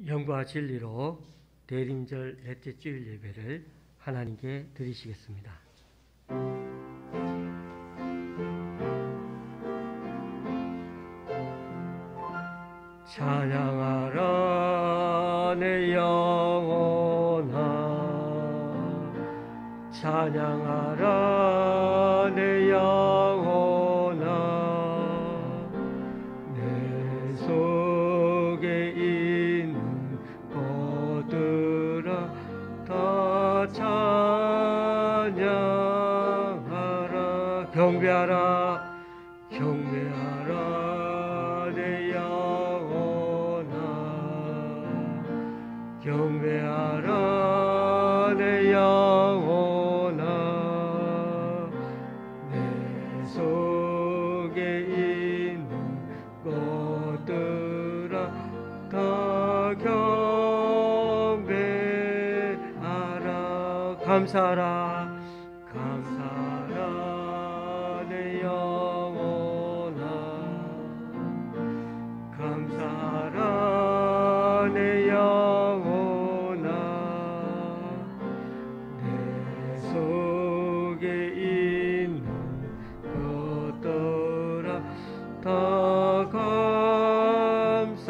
영과 진리로 대림절 넷째 주일 예배를 하나님께 드리시겠습니다. 찬양하라 내 영혼아, 찬양하라 내 영혼아, 내 속에 있는 것들아 다 찬양하라. 경배하라 경배하라 내 영혼아, 경배하라 내 영혼아, 내 속에 있는 것들아 다 경배하라. 감사하라 감사하라 내 영혼아, 감사하라 내 영혼아, 내 속에 있는 것들아 다 감사하라.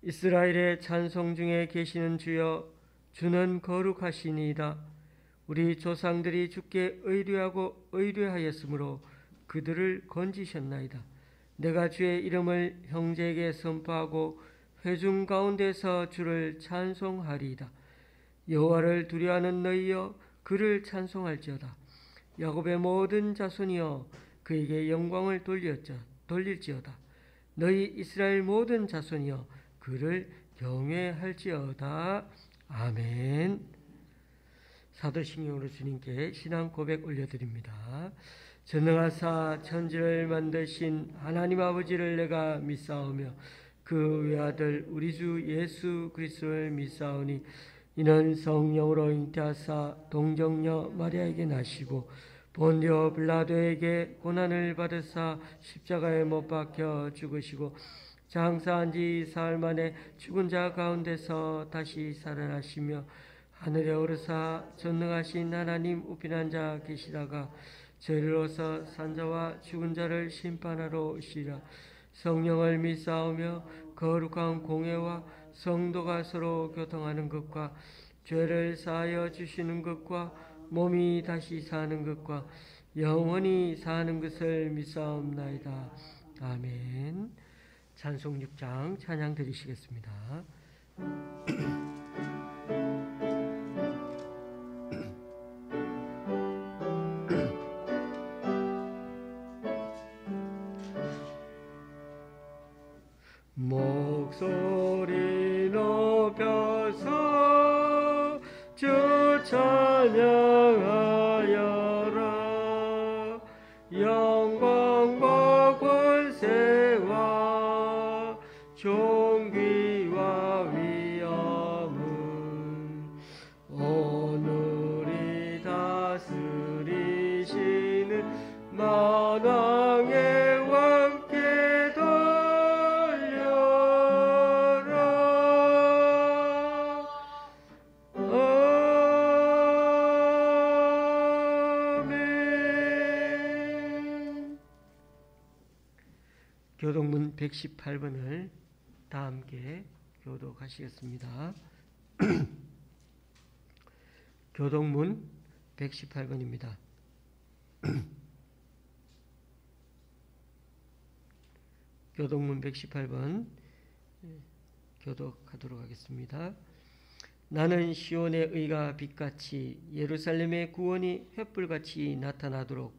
이스라엘의 찬송 중에 계시는 주여, 주는 거룩하시니이다. 우리 조상들이 주께 의뢰하고 의뢰하였으므로 그들을 건지셨나이다. 내가 주의 이름을 형제에게 선포하고 회중 가운데서 주를 찬송하리이다. 여호와를 두려워하는 너희여, 그를 찬송할지어다. 야곱의 모든 자손이여, 그에게 영광을 돌릴지어다. 너희 이스라엘 모든 자손이여, 그를 경외할지어다. 아멘. 사도신경으로 주님께 신앙 고백 올려드립니다. 전능하사 천지를 만드신 하나님 아버지를 내가 믿사오며 그 외아들 우리 주 예수 그리스도를 믿사오니, 이는 성령으로 잉태하사 동정녀 마리아에게 나시고 본디오 빌라도에게 고난을 받으사 십자가에 못 박혀 죽으시고 장사한 지 사흘 만에 죽은 자 가운데서 다시 살아나시며 하늘에 오르사 전능하신 하나님 우편한 자 계시다가 저리로서 산자와 죽은 자를 심판하러 오시리라. 성령을 믿사오며 거룩한 공회와 성도가 서로 교통하는 것과 죄를 사하여 주시는 것과 몸이 다시 사는 것과 영원히 사는 것을 믿사옵나이다. 아멘. 찬송 6장 찬양 드리시겠습니다. 목소리 높여서 주 찬양하여라. 영광과 권세와 존귀와 위엄은 오늘이 다스리시는 만왕의 왕께 돌려라. 아멘. 교독문 118번을 다 함께 교독하시겠습니다. 교독문 118번입니다. 교독문 118번 교독하도록 하겠습니다. 나는 시온의 의가 빛같이 예루살렘의 구원이 횃불같이 나타나도록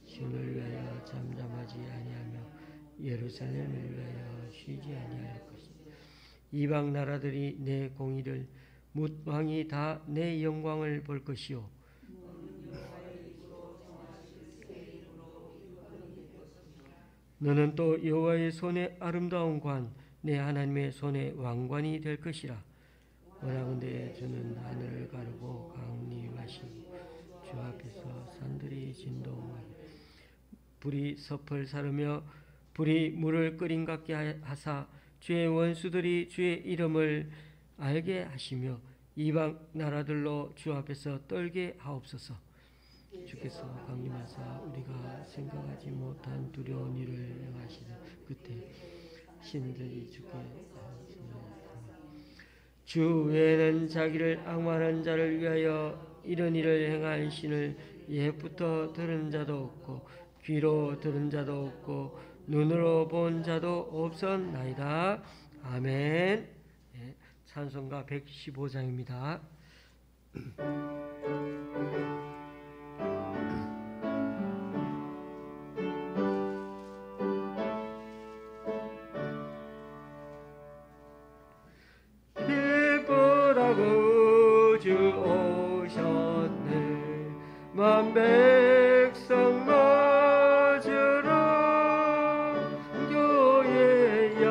시온을 위하여 잠잠하지 아니하며 예루살렘을 위하여 쉬지 아니할 것이다. 이방 나라들이 내 공의를, 뭇 왕이 다 내 영광을 볼 것이요. 너는 또 여호와의 손의 아름다운 관, 내 하나님의 손의 왕관이 될 것이라. 원하건대 주는 하늘을 가르고 강림하시고 주 앞에서 산들이 진동하니 불이 섭을 사르며 불이 물을 끓인 같게 하사 주의 원수들이 주의 이름을 알게 하시며 이방 나라들로 주 앞에서 떨게 하옵소서. 주께서 강림하사 우리가 생각하지 못한 두려운 일을 행하시는 그때 신들이 주께 주 외에는 자기를 악마하는 자를 위하여 이런 일을 행할 신을 옛부터 들은 자도 없고 귀로 들은 자도 없고 눈으로 본 자도 없었나이다. 아멘. 네, 찬송가 115장입니다. 기쁘라고 주 오셨네. 만 백성 맞으러 교회여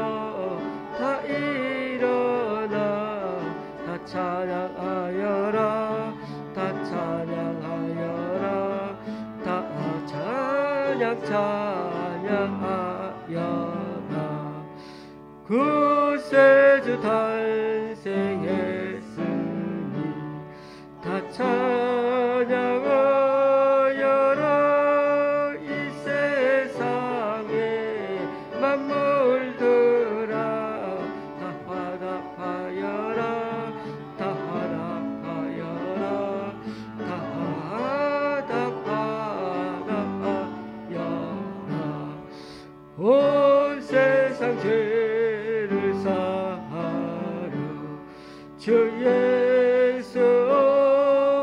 다 일어나 다 찬양하여라. 다 찬양하여라. 다 찬양하여라. 구세주 탄생했으니 다 찬양하여라. 이 세상에 만물들아 다 화답하여라. 다 화답하여라. 다 화답하여라. 온 세상 죄를 사하려 주 예수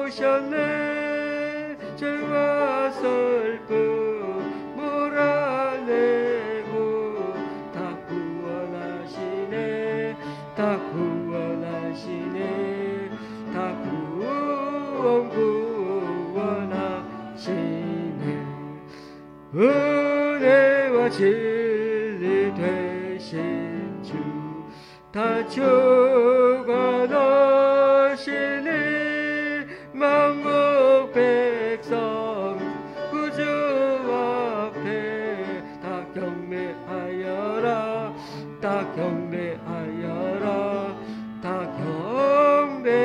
오셨네. 죄와 슬픔 몰아내고 다 구원하시네. 다 구원하시네. 다 구원하시네. 은혜와 진리 되신 주 다 주관하시니 만국 백성 구주 앞에 다 경배하여라. 다 경배하여라. 다 경배하여라.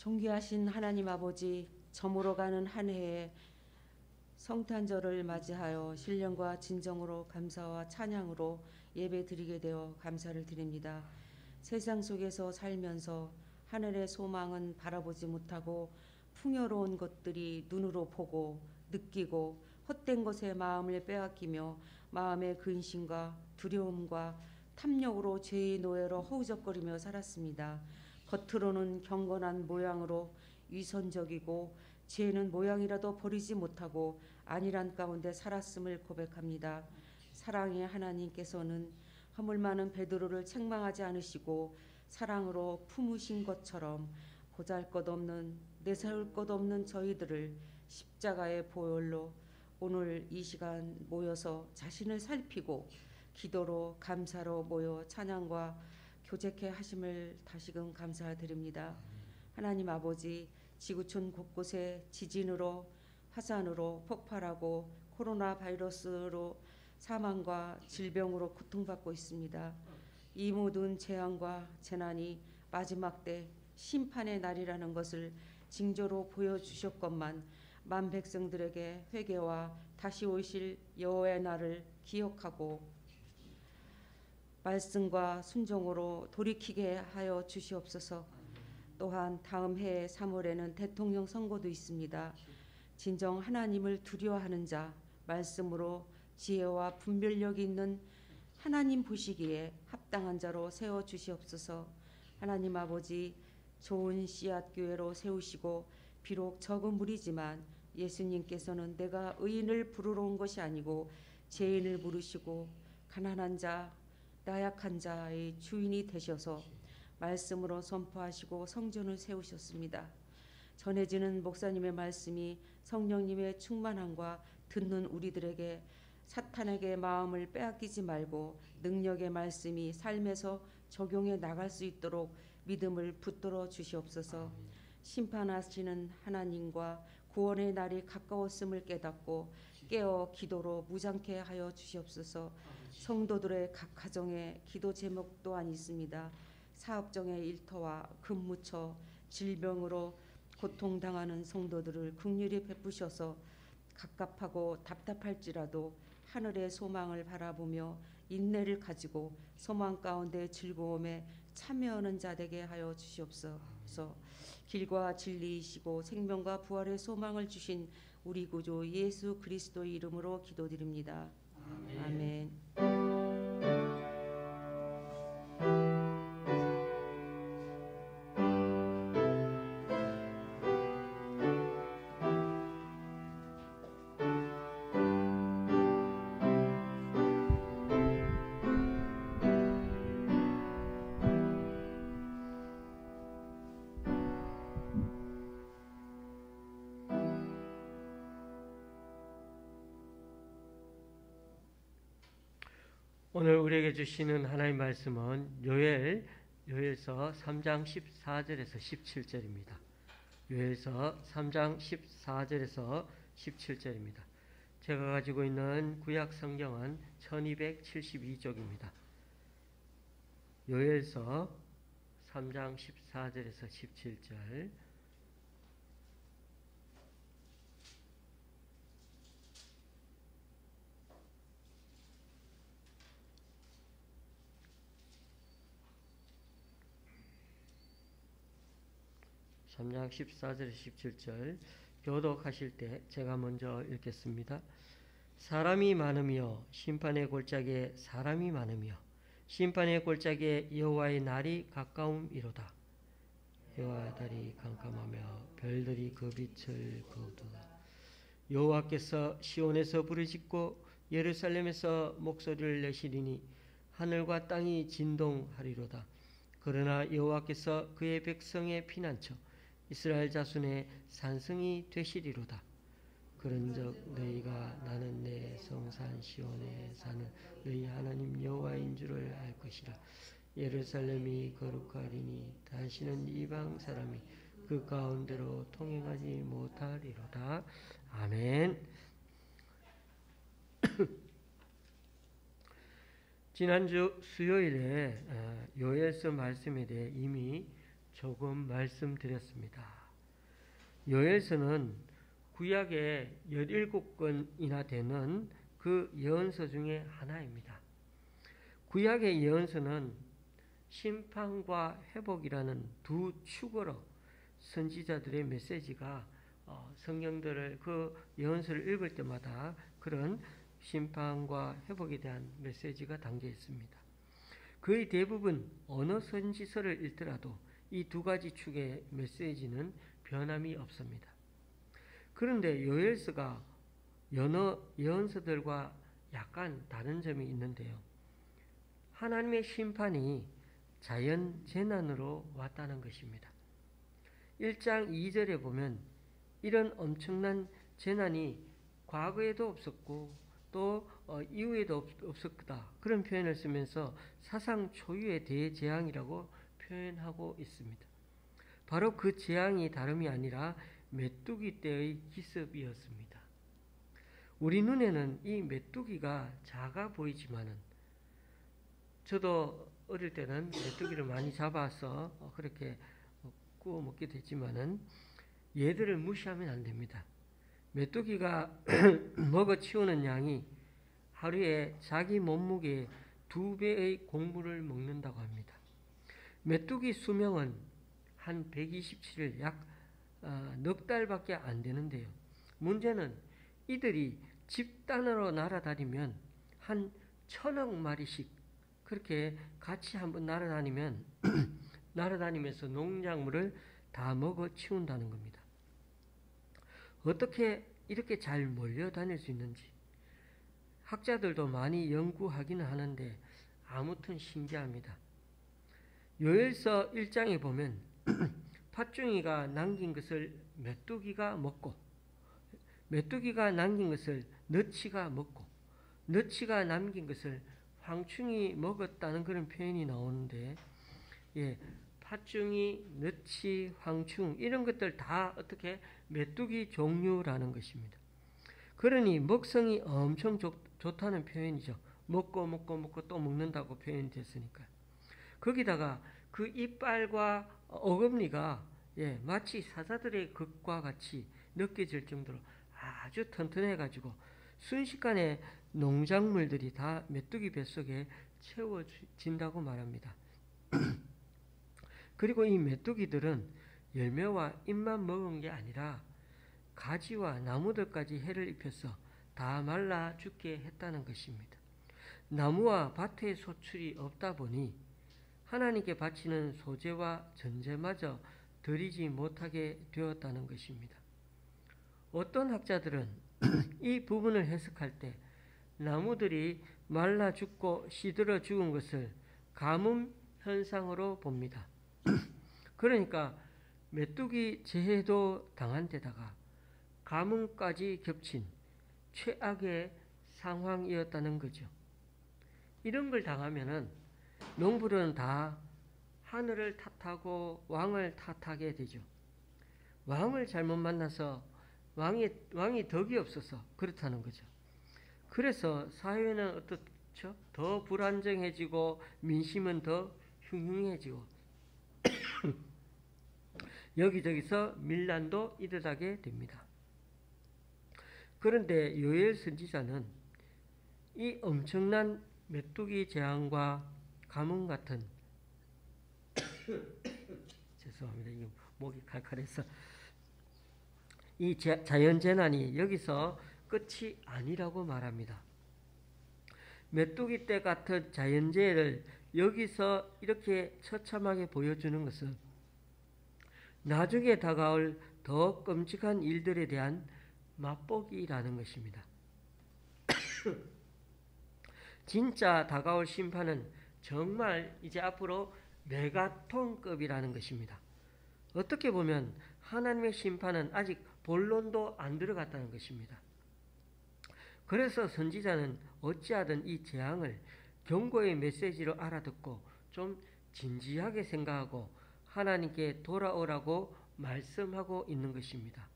존귀하신 하나님 아버지, 저물어 가는 한 해에 성탄절을 맞이하여 신령과 진정으로 감사와 찬양으로 예배드리게 되어 감사를 드립니다. 세상 속에서 살면서 하늘의 소망은 바라보지 못하고 풍요로운 것들이 눈으로 보고 느끼고 헛된 것에 마음을 빼앗기며 마음의 근심과 두려움과 탐욕으로 죄의 노예로 허우적거리며 살았습니다. 겉으로는 경건한 모양으로 위선적이고 죄는 모양이라도 버리지 못하고 안일한 가운데 살았음을 고백합니다. 사랑의 하나님께서는 허물 많은 베드로를 책망하지 않으시고 사랑으로 품으신 것처럼 보잘것없는 내세울 것 없는 저희들을 십자가의 보혈로 오늘 이 시간 모여서 자신을 살피고 기도로 감사로 모여 찬양과 교제케 하심을 다시금 감사드립니다. 하나님 아버지, 지구촌 곳곳에 지진으로 화산으로 폭발하고 코로나 바이러스로 사망과 질병으로 고통받고 있습니다. 이 모든 재앙과 재난이 마지막 때 심판의 날이라는 것을 징조로 보여주셨건만 만 백성들에게 회개와 다시 오실 여호와의 날을 기억하고 말씀과 순종으로 돌이키게 하여 주시옵소서. 또한 다음 해 3월에는 대통령 선거도 있습니다. 진정 하나님을 두려워하는 자, 말씀으로 지혜와 분별력이 있는 하나님 보시기에 합당한 자로 세워 주시옵소서. 하나님 아버지, 좋은 씨앗 교회로 세우시고 비록 적은 무리지만 예수님께서는 내가 의인을 부르러 온 것이 아니고 죄인을 부르시고 가난한 자, 나약한 자의 주인이 되셔서 말씀으로 선포하시고 성전을 세우셨습니다. 전해지는 목사님의 말씀이 성령님의 충만함과 듣는 우리들에게 사탄에게 마음을 빼앗기지 말고 능력의 말씀이 삶에서 적용해 나갈 수 있도록 믿음을 붙들어 주시옵소서. 심판하시는 하나님과 구원의 날이 가까웠음을 깨닫고 깨어 기도로 무장케 하여 주시옵소서. 성도들의 각 가정에 기도 제목 또한 있습니다. 사업정의 일터와 근무처, 질병으로 고통당하는 성도들을 긍휼히 베푸셔서 갑갑하고 답답할지라도 하늘의 소망을 바라보며 인내를 가지고 소망 가운데 즐거움에 참여하는 자 되게 하여 주시옵소서. 길과 진리이시고 생명과 부활의 소망을 주신 우리 구주 예수 그리스도의 이름으로 기도드립니다. 아멘. 오늘 우리에게 주시는 하나님의 말씀은 요엘서 3장 14절에서 17절입니다. 요엘서 3장 14절에서 17절입니다. 제가 가지고 있는 구약 성경은 1272쪽입니다. 요엘서 3장 14절에서 17절. 삼 장 14절 17절 교독하실 때 제가 먼저 읽겠습니다. 사람이 많으며 심판의 골짜기에 사람이 많으며 심판의 골짜기에 여호와의 날이 가까움이로다. 여호와의 달이 캄캄하며 별들이 그 빛을 거두다. 여호와께서 시온에서 부르짖고 예루살렘에서 목소리를 내시리니 하늘과 땅이 진동하리로다. 그러나 여호와께서 그의 백성의 피난처 이스라엘 자손의 산성이 되시리로다. 그런즉 너희가 나는 내 성산 시온에 사는 너희 하나님 여호와인 줄을 알 것이라. 예루살렘이 거룩하리니 다시는 이방 사람이 그 가운데로 통행하지 못하리로다. 아멘. 지난주 수요일에 요엘서 말씀에 대해 이미 조금 말씀드렸습니다. 요엘서는 구약의 17권이나 되는 그 예언서 중에 하나입니다. 구약의 예언서는 심판과 회복이라는 두 축으로 선지자들의 메시지가 성경들을 그 예언서를 읽을 때마다 그런 심판과 회복에 대한 메시지가 담겨 있습니다. 거의 대부분 어느 선지서를 읽더라도 이 두 가지 축의 메시지는 변함이 없습니다. 그런데 요엘서가 여러 예언서들과 약간 다른 점이 있는데요. 하나님의 심판이 자연 재난으로 왔다는 것입니다. 1장 2절에 보면 이런 엄청난 재난이 과거에도 없었고 또 이후에도 없었다. 그런 표현을 쓰면서 사상 초유의 대재앙이라고 표현하고 있습니다. 바로 그 재앙이 다름이 아니라 메뚜기 떼의 기습이었습니다. 우리 눈에는 이 메뚜기가 작아 보이지만은 저도 어릴 때는 메뚜기를 많이 잡아서 그렇게 구워 먹게 됐지만은 얘들을 무시하면 안 됩니다. 메뚜기가 먹어 치우는 양이 하루에 자기 몸무게의 2배의 곡물을 먹는다고 합니다. 메뚜기 수명은 한 127일 약 넉 달밖에 안 되는데요. 문제는 이들이 집단으로 날아다니면 한 1000억 마리씩 그렇게 같이 한번 날아다니면서 농작물을 다 먹어 치운다는 겁니다. 어떻게 이렇게 잘 몰려다닐 수 있는지 학자들도 많이 연구하기는 하는데 아무튼 신기합니다. 요엘서 1장에 보면 팥중이가 남긴 것을 메뚜기가 먹고, 메뚜기가 남긴 것을 너치가 먹고, 너치가 남긴 것을 황충이 먹었다는 그런 표현이 나오는데, 팥중이, 너치, 황충 이런 것들 다 어떻게 메뚜기 종류라는 것입니다. 그러니 먹성이 엄청 좋다는 표현이죠. 먹고 또 먹는다고 표현이 됐으니까. 거기다가 그 이빨과 어금니가 마치 사자들의 것과 같이 느껴질 정도로 아주 튼튼해가지고 순식간에 농작물들이 다 메뚜기 뱃속에 채워진다고 말합니다. 그리고 이 메뚜기들은 열매와 잎만 먹은 게 아니라 가지와 나무들까지 해를 입혀서 다 말라 죽게 했다는 것입니다. 나무와 밭의 소출이 없다 보니 하나님께 바치는 소재와 전제마저 드리지 못하게 되었다는 것입니다. 어떤 학자들은 이 부분을 해석할 때 나무들이 말라 죽고 시들어 죽은 것을 가뭄 현상으로 봅니다. 그러니까 메뚜기 재해도 당한 데다가 가뭄까지 겹친 최악의 상황이었다는 거죠. 이런 걸 당하면은 농부들은 다 하늘을 탓하고 왕을 탓하게 되죠. 왕을 잘못 만나서 왕이 덕이 없어서 그렇다는 거죠. 그래서 사회는 어떻죠? 더 불안정해지고 민심은 더 흉흉해지고 여기저기서 밀란도 일어나게 됩니다. 그런데 요엘 선지자는 이 엄청난 메뚜기 재앙과 가뭄 같은 죄송합니다. 이거 목이 칼칼해서 이 자연재난이 여기서 끝이 아니라고 말합니다. 메뚜기 떼 같은 자연재해를 여기서 이렇게 처참하게 보여주는 것은 나중에 다가올 더 끔찍한 일들에 대한 맛보기라는 것입니다. 진짜 다가올 심판은 정말 이제 앞으로 메가톤급이라는 것입니다. 어떻게 보면 하나님의 심판은 아직 본론도 안 들어갔다는 것입니다. 그래서 선지자는 어찌하든 이 재앙을 경고의 메시지로 알아듣고 좀 진지하게 생각하고 하나님께 돌아오라고 말씀하고 있는 것입니다.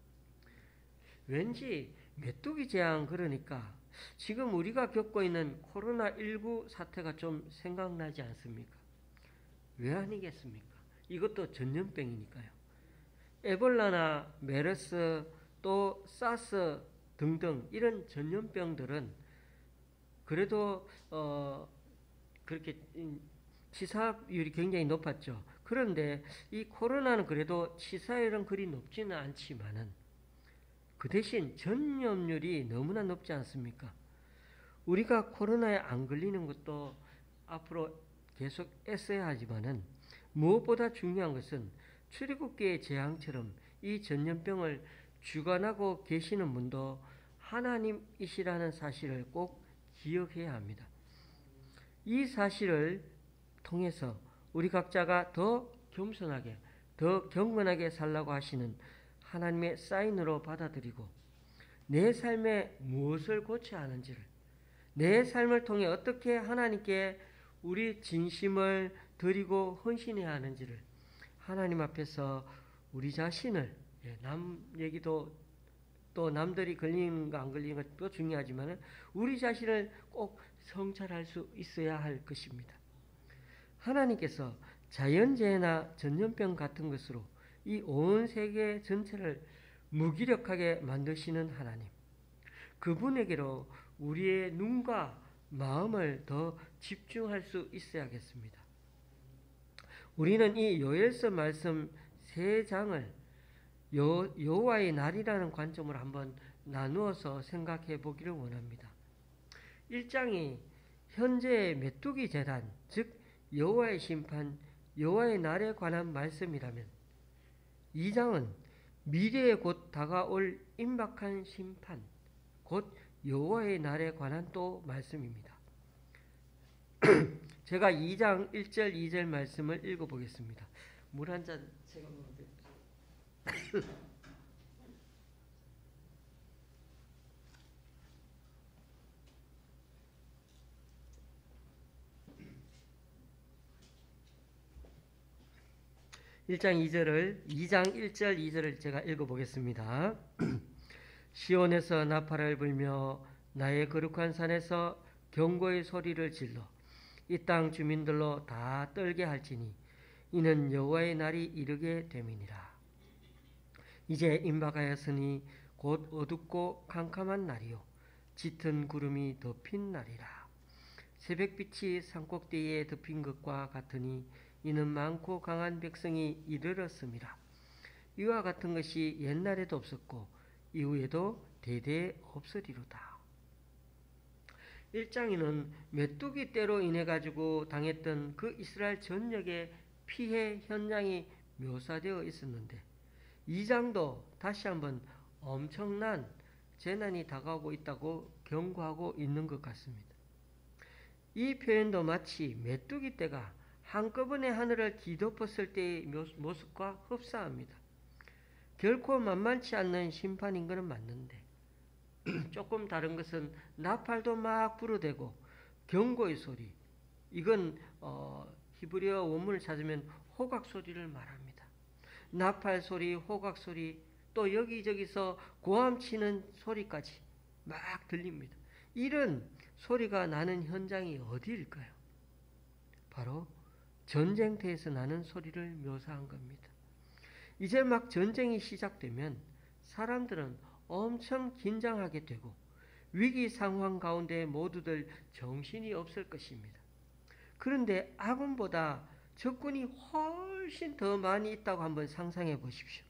왠지 메뚜기 재앙 그러니까 지금 우리가 겪고 있는 코로나19 사태가 좀 생각나지 않습니까? 왜 아니겠습니까? 이것도 전염병이니까요. 에볼라나 메르스 또 사스 등등 이런 전염병들은 그래도 그렇게 치사율이 굉장히 높았죠. 그런데 이 코로나는 그래도 치사율은 그리 높지는 않지만은 그 대신 전염률이 너무나 높지 않습니까? 우리가 코로나에 안 걸리는 것도 앞으로 계속 애써야 하지만은 무엇보다 중요한 것은 출애굽기의 재앙처럼 이 전염병을 주관하고 계시는 분도 하나님이시라는 사실을 꼭 기억해야 합니다. 이 사실을 통해서 우리 각자가 더 겸손하게, 더 경건하게 살라고 하시는 하나님의 사인으로 받아들이고 내 삶에 무엇을 고쳐야 하는지를, 내 삶을 통해 어떻게 하나님께 우리 진심을 드리고 헌신해야 하는지를 하나님 앞에서 우리 자신을, 남 얘기도 또 남들이 걸리는 거 안 걸리는 것도 중요하지만 우리 자신을 꼭 성찰할 수 있어야 할 것입니다. 하나님께서 자연재해나 전염병 같은 것으로 이 온 세계 전체를 무기력하게 만드시는 하나님, 그분에게로 우리의 눈과 마음을 더 집중할 수 있어야겠습니다. 우리는 이 요엘서 말씀 3장을 여호와의 날이라는 관점으로 한번 나누어서 생각해 보기를 원합니다. 1장이 현재의 메뚜기 재단, 즉 여호와의 심판, 여호와의 날에 관한 말씀이라면 2장은 미래에 곧 다가올 임박한 심판, 곧 여호와의 날에 관한 또 말씀입니다. 제가 2장 1절 2절 말씀을 읽어보겠습니다. 물 한 잔 제가 먹어볼게요. 2장 1절 2절을 제가 읽어보겠습니다. 시온에서 나팔을 불며 나의 거룩한 산에서 경고의 소리를 질러 이 땅 주민들로 다 떨게 할지니 이는 여호와의 날이 이르게 됨이니라. 이제 임박하였으니 곧 어둡고 캄캄한 날이요 짙은 구름이 덮인 날이라. 새벽빛이 산꼭대기에 덮인 것과 같으니 이는 많고 강한 백성이 이르렀습니다. 이와 같은 것이 옛날에도 없었고 이후에도 대대 없으리로다. 1장에는 메뚜기 떼로 인해 가지고 당했던 그 이스라엘 전역의 피해 현장이 묘사되어 있었는데 2장도 다시 한번 엄청난 재난이 다가오고 있다고 경고하고 있는 것 같습니다. 이 표현도 마치 메뚜기 떼가 한꺼번에 하늘을 뒤덮었을 때의 모습과 흡사합니다. 결코 만만치 않는 심판인 것은 맞는데 조금 다른 것은 나팔도 막 불어대고 경고의 소리, 이건 히브리어 원문을 찾으면 호각 소리를 말합니다. 나팔 소리, 호각 소리, 또 여기저기서 고함치는 소리까지 막 들립니다. 이런 소리가 나는 현장이 어디일까요? 바로 전쟁터에서 나는 소리를 묘사한 겁니다. 이제 막 전쟁이 시작되면 사람들은 엄청 긴장하게 되고 위기 상황 가운데 모두들 정신이 없을 것입니다. 그런데 아군보다 적군이 훨씬 더 많이 있다고 한번 상상해 보십시오.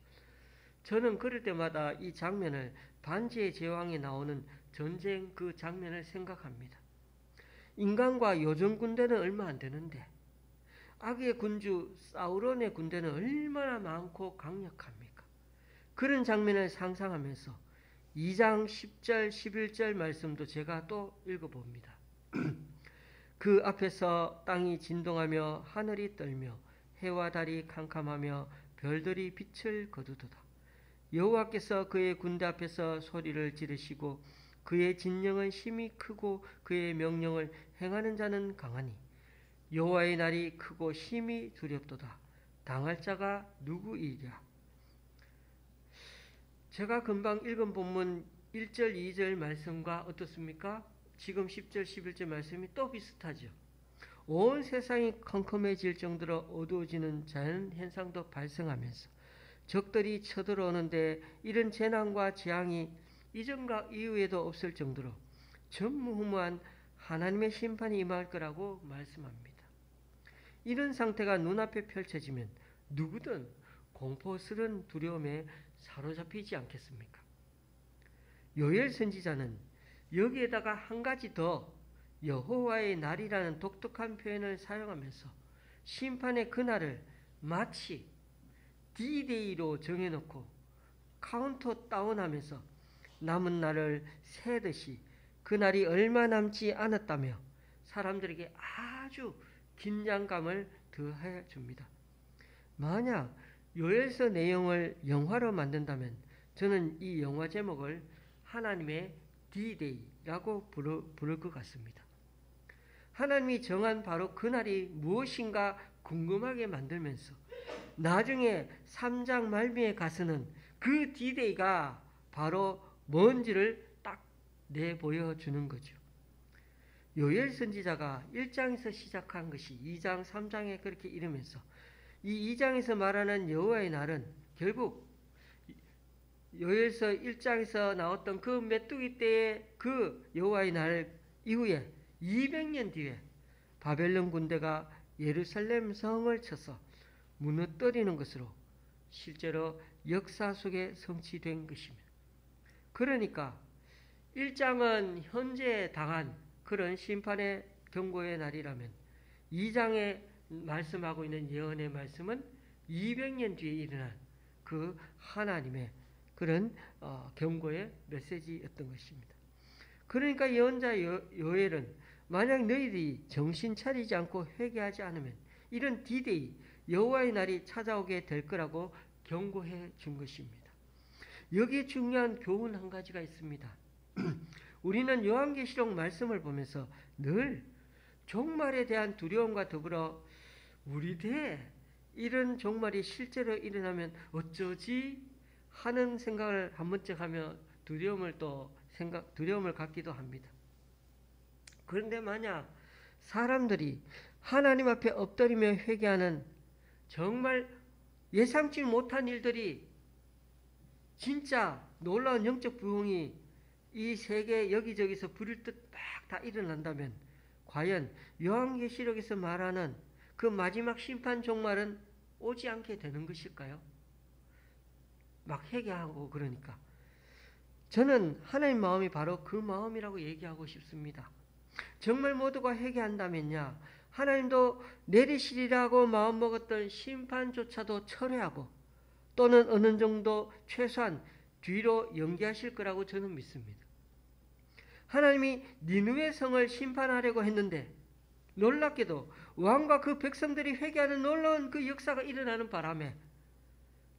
저는 그럴 때마다 이 장면을 반지의 제왕에 나오는 전쟁 그 장면을 생각합니다. 인간과 요즘 군대는 얼마 안 되는데 악의 군주 사우론의 군대는 얼마나 많고 강력합니까? 그런 장면을 상상하면서 2장 10절 11절 말씀도 제가 또 읽어봅니다. 그 앞에서 땅이 진동하며 하늘이 떨며 해와 달이 캄캄하며 별들이 빛을 거두도다. 여호와께서 그의 군대 앞에서 소리를 지르시고 그의 진영은 힘이 크고 그의 명령을 행하는 자는 강하니 여호와의 날이 크고 힘이 두렵도다. 당할 자가 누구이랴. 제가 금방 읽은 본문 1절 2절 말씀과 어떻습니까? 지금 10절 11절 말씀이 또 비슷하죠. 온 세상이 컴컴해질 정도로 어두워지는 자연 현상도 발생하면서 적들이 쳐들어오는데 이런 재난과 재앙이 이전과 이후에도 없을 정도로 전무후무한 하나님의 심판이 임할 거라고 말씀합니다. 이런 상태가 눈앞에 펼쳐지면 누구든 공포스런 두려움에 사로잡히지 않겠습니까? 요엘 선지자는 여기에다가 한 가지 더 여호와의 날이라는 독특한 표현을 사용하면서 심판의 그날을 마치 D-Day로 정해놓고 카운트다운하면서 남은 날을 세듯이 그날이 얼마 남지 않았다며 사람들에게 아주 긴장감을 더해 줍니다. 만약 요엘서 내용을 영화로 만든다면 저는 이 영화 제목을 하나님의 D-Day라고 부를 것 같습니다. 하나님이 정한 바로 그날이 무엇인가 궁금하게 만들면서 나중에 3장 말미에 가서는 그 D-Day가 바로 뭔지를 딱 내보여주는 거죠. 요엘 선지자가 1장에서 시작한 것이 2장, 3장에 그렇게 이르면서 이 2장에서 말하는 여호와의 날은 결국 요엘서 1장에서 나왔던 그 메뚜기 때의 그 여호와의 날 이후에 200년 뒤에 바벨론 군대가 예루살렘 성을 쳐서 무너뜨리는 것으로 실제로 역사 속에 성취된 것입니다. 그러니까 1장은 현재 당한 그런 심판의 경고의 날이라면 2장에 말씀하고 있는 예언의 말씀은 200년 뒤에 일어난 그 하나님의 그런 경고의 메시지였던 것입니다. 그러니까 예언자 요엘은 만약 너희들이 정신 차리지 않고 회개하지 않으면 이런 디데이 여호와의 날이 찾아오게 될 거라고 경고해 준 것입니다. 여기에 중요한 교훈 한 가지가 있습니다. 우리는 요한계시록 말씀을 보면서 늘 종말에 대한 두려움과 더불어 우리 대에 이런 종말이 실제로 일어나면 어쩌지 하는 생각을 한 번씩 하며 두려움을 갖기도 합니다. 그런데 만약 사람들이 하나님 앞에 엎드리며 회개하는 정말 예상치 못한 일들이 진짜 놀라운 영적 부흥이 이 세계 여기저기서 부릴 듯 막 다 일어난다면 과연 요한계시록에서 말하는 그 마지막 심판 종말은 오지 않게 되는 것일까요? 막 회개하고 그러니까. 저는 하나님 마음이 바로 그 마음이라고 얘기하고 싶습니다. 정말 모두가 회개한다면야 하나님도 내리시리라고 마음먹었던 심판조차도 철회하고 또는 어느 정도 최소한 뒤로 연기하실 거라고 저는 믿습니다. 하나님이 니느웨 성을 심판하려고 했는데 놀랍게도 왕과 그 백성들이 회개하는 놀라운 그 역사가 일어나는 바람에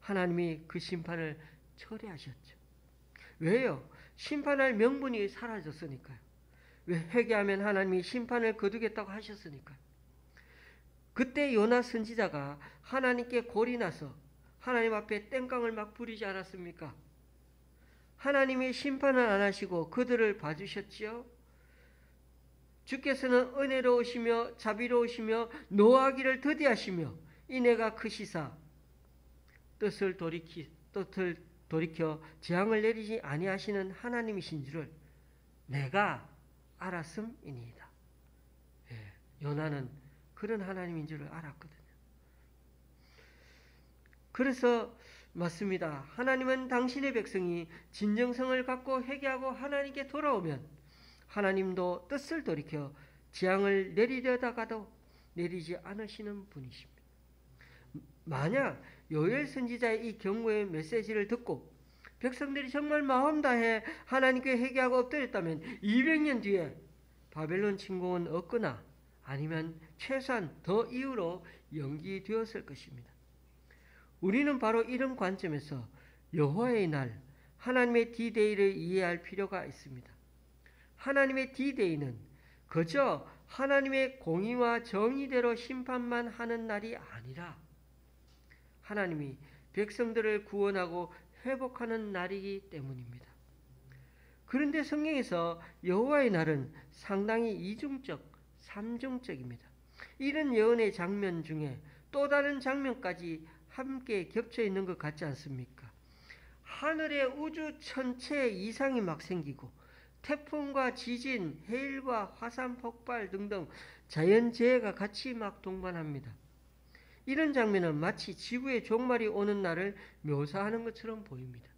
하나님이 그 심판을 철회하셨죠. 왜요? 심판할 명분이 사라졌으니까요. 왜? 회개하면 하나님이 심판을 거두겠다고 하셨으니까요. 그때 요나 선지자가 하나님께 골이 나서 하나님 앞에 땡깡을 막 부리지 않았습니까? 하나님이 심판을 안 하시고 그들을 봐주셨지요. 주께서는 은혜로우시며 자비로우시며 노하기를 더디하시며 인애가 크시사 뜻을 돌이켜 재앙을 내리지 아니하시는 하나님이신 줄을 내가 알았음이니이다. 예, 요나는 그런 하나님인 줄을 알았거든요. 그래서 맞습니다. 하나님은 당신의 백성이 진정성을 갖고 회개하고 하나님께 돌아오면 하나님도 뜻을 돌이켜 재앙을 내리려다가도 내리지 않으시는 분이십니다. 만약 요엘 선지자의 이 경고의 메시지를 듣고 백성들이 정말 마음 다해 하나님께 회개하고 엎드렸다면 200년 뒤에 바벨론 침공은 없거나 아니면 최소한 더 이후로 연기되었을 것입니다. 우리는 바로 이런 관점에서 여호와의 날, 하나님의 디데이를 이해할 필요가 있습니다. 하나님의 디데이는 그저 하나님의 공의와 정의대로 심판만 하는 날이 아니라 하나님이 백성들을 구원하고 회복하는 날이기 때문입니다. 그런데 성경에서 여호와의 날은 상당히 이중적, 삼중적입니다. 이런 예언의 장면 중에 또 다른 장면까지 함께 겹쳐 있는 것 같지 않습니까? 하늘의 우주 전체에 이상이 막 생기고 태풍과 지진, 해일과 화산 폭발 등등 자연재해가 같이 막 동반합니다. 이런 장면은 마치 지구의 종말이 오는 날을 묘사하는 것처럼 보입니다.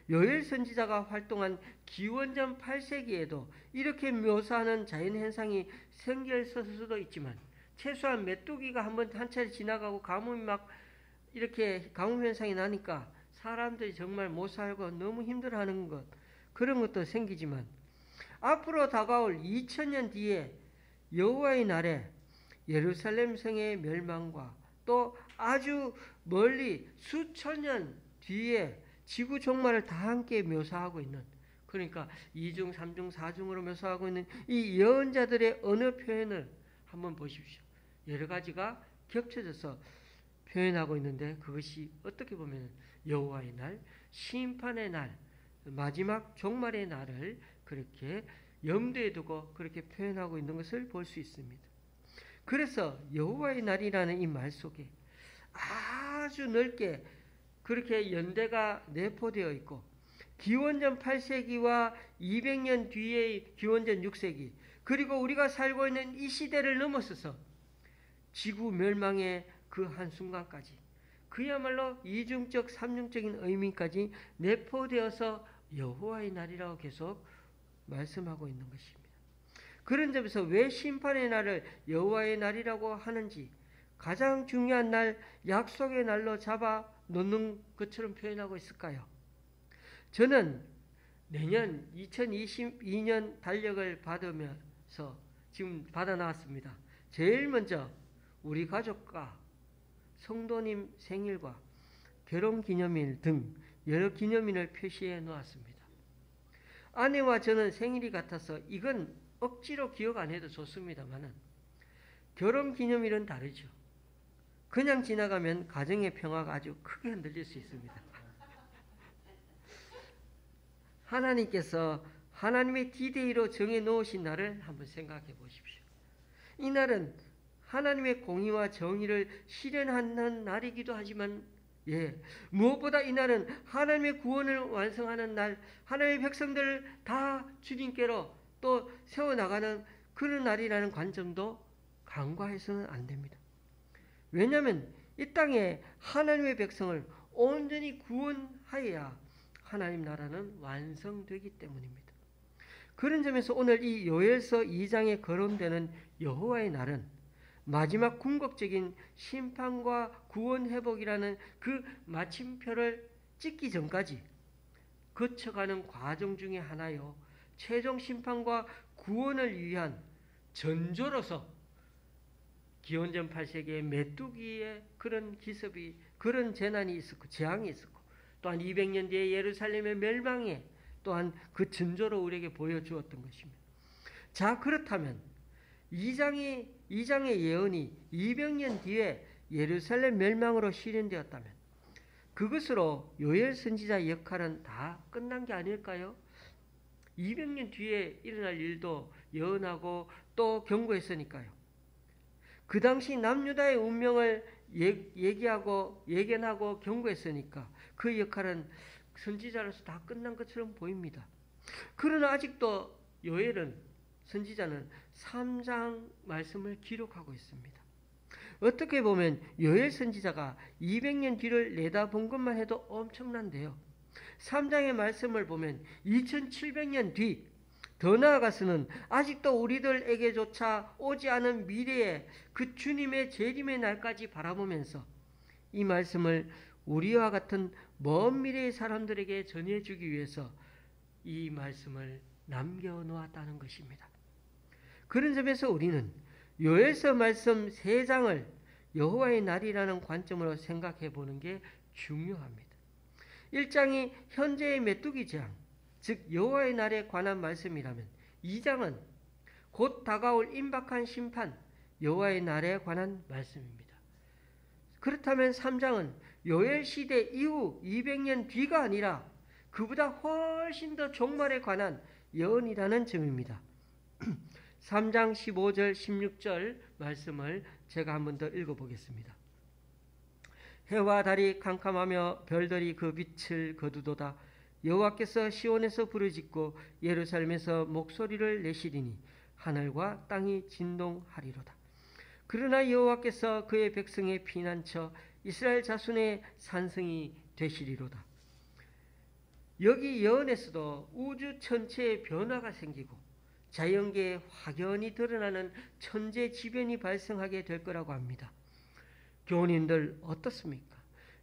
요엘 선지자가 활동한 기원전 8세기에도 이렇게 묘사하는 자연현상이 생겼을 수도 있지만 최소한 메뚜기가 한 차례 지나가고 가뭄이 막 이렇게 가뭄 현상이 나니까 사람들이 정말 못 살고 너무 힘들어하는 것, 그런 것도 생기지만 앞으로 다가올 2000년 뒤에 여호와의 날에 예루살렘 성의 멸망과 또 아주 멀리 수천 년 뒤에 지구 종말을 다 함께 묘사하고 있는, 그러니까 2중, 3중, 4중으로 묘사하고 있는 이 예언자들의 언어 표현을 한번 보십시오. 여러 가지가 겹쳐져서 표현하고 있는데 그것이 어떻게 보면 여호와의 날, 심판의 날, 마지막 종말의 날을 그렇게 염두에 두고 그렇게 표현하고 있는 것을 볼 수 있습니다. 그래서 여호와의 날이라는 이 말 속에 아주 넓게 그렇게 연대가 내포되어 있고 기원전 8세기와 200년 뒤의 기원전 6세기 그리고 우리가 살고 있는 이 시대를 넘어서서 지구 멸망의 그 한순간까지 그야말로 이중적 삼중적인 의미까지 내포되어서 여호와의 날이라고 계속 말씀하고 있는 것입니다. 그런 점에서 왜 심판의 날을 여호와의 날이라고 하는지 가장 중요한 날, 약속의 날로 잡아 놓는 것처럼 표현하고 있을까요? 저는 내년 2022년 달력을 받으면서 지금 받아 나왔습니다. 제일 먼저 우리 가족과 성도님 생일과 결혼기념일 등 여러 기념일을 표시해 놓았습니다. 아내와 저는 생일이 같아서 이건 억지로 기억 안 해도 좋습니다만은 결혼기념일은 다르죠. 그냥 지나가면 가정의 평화가 아주 크게 흔들릴 수 있습니다. 하나님께서 하나님의 디데이로 정해 놓으신 날을 한번 생각해 보십시오. 이 날은 하나님의 공의와 정의를 실현하는 날이기도 하지만 무엇보다 이 날은 하나님의 구원을 완성하는 날, 하나님의 백성들을 다 주님께로 또 세워나가는 그런 날이라는 관점도 간과해서는 안 됩니다. 왜냐하면 이 땅에 하나님의 백성을 온전히 구원하여야 하나님 나라는 완성되기 때문입니다. 그런 점에서 오늘 이 요엘서 2장에 거론되는 여호와의 날은 마지막 궁극적인 심판과 구원 회복이라는 그 마침표를 찍기 전까지 거쳐가는 과정 중에 하나요. 최종 심판과 구원을 위한 전조로서 기원전 8세기에 메뚜기의 그런 기습이, 그런 재난이 있었고 재앙이 있었고, 또한 200년 뒤에 예루살렘의 멸망에 또한 그 전조로 우리에게 보여주었던 것입니다. 자, 그렇다면 2장의 예언이 200년 뒤에 예루살렘 멸망으로 실현되었다면 그것으로 요엘 선지자의 역할은 다 끝난 게 아닐까요? 200년 뒤에 일어날 일도 예언하고 또 경고했으니까요. 그 당시 남유다의 운명을 예견하고 경고했으니까 그 역할은 선지자로서 다 끝난 것처럼 보입니다. 그러나 아직도 선지자는 3장 말씀을 기록하고 있습니다. 어떻게 보면 요엘 선지자가 200년 뒤를 내다본 것만 해도 엄청난데요. 3장의 말씀을 보면 2700년 뒤, 더 나아가서는 아직도 우리들에게조차 오지 않은 미래의 그 주님의 재림의 날까지 바라보면서 이 말씀을 우리와 같은 먼 미래의 사람들에게 전해주기 위해서 이 말씀을 남겨놓았다는 것입니다. 그런 점에서 우리는 요엘서 말씀 3장을 여호와의 날이라는 관점으로 생각해 보는 게 중요합니다. 1장이 현재의 메뚜기 재앙, 즉 여호와의 날에 관한 말씀이라면 2장은 곧 다가올 임박한 심판, 여호와의 날에 관한 말씀입니다. 그렇다면 3장은 요엘 시대 이후 200년 뒤가 아니라 그보다 훨씬 더 종말에 관한 예언이라는 점입니다. 3장 15절 16절 말씀을 제가 한 번 더 읽어보겠습니다. 해와 달이 캄캄하며 별들이 그 빛을 거두도다. 여호와께서 시온에서 부르짖고 예루살렘에서 목소리를 내시리니 하늘과 땅이 진동하리로다. 그러나 여호와께서 그의 백성의 피난처 이스라엘 자손의 산성이 되시리로다. 여기 예언에서도 우주 전체에 변화가 생기고 자연계에 확연히 드러나는 천재지변이 발생하게 될 거라고 합니다. 교우님들 어떻습니까?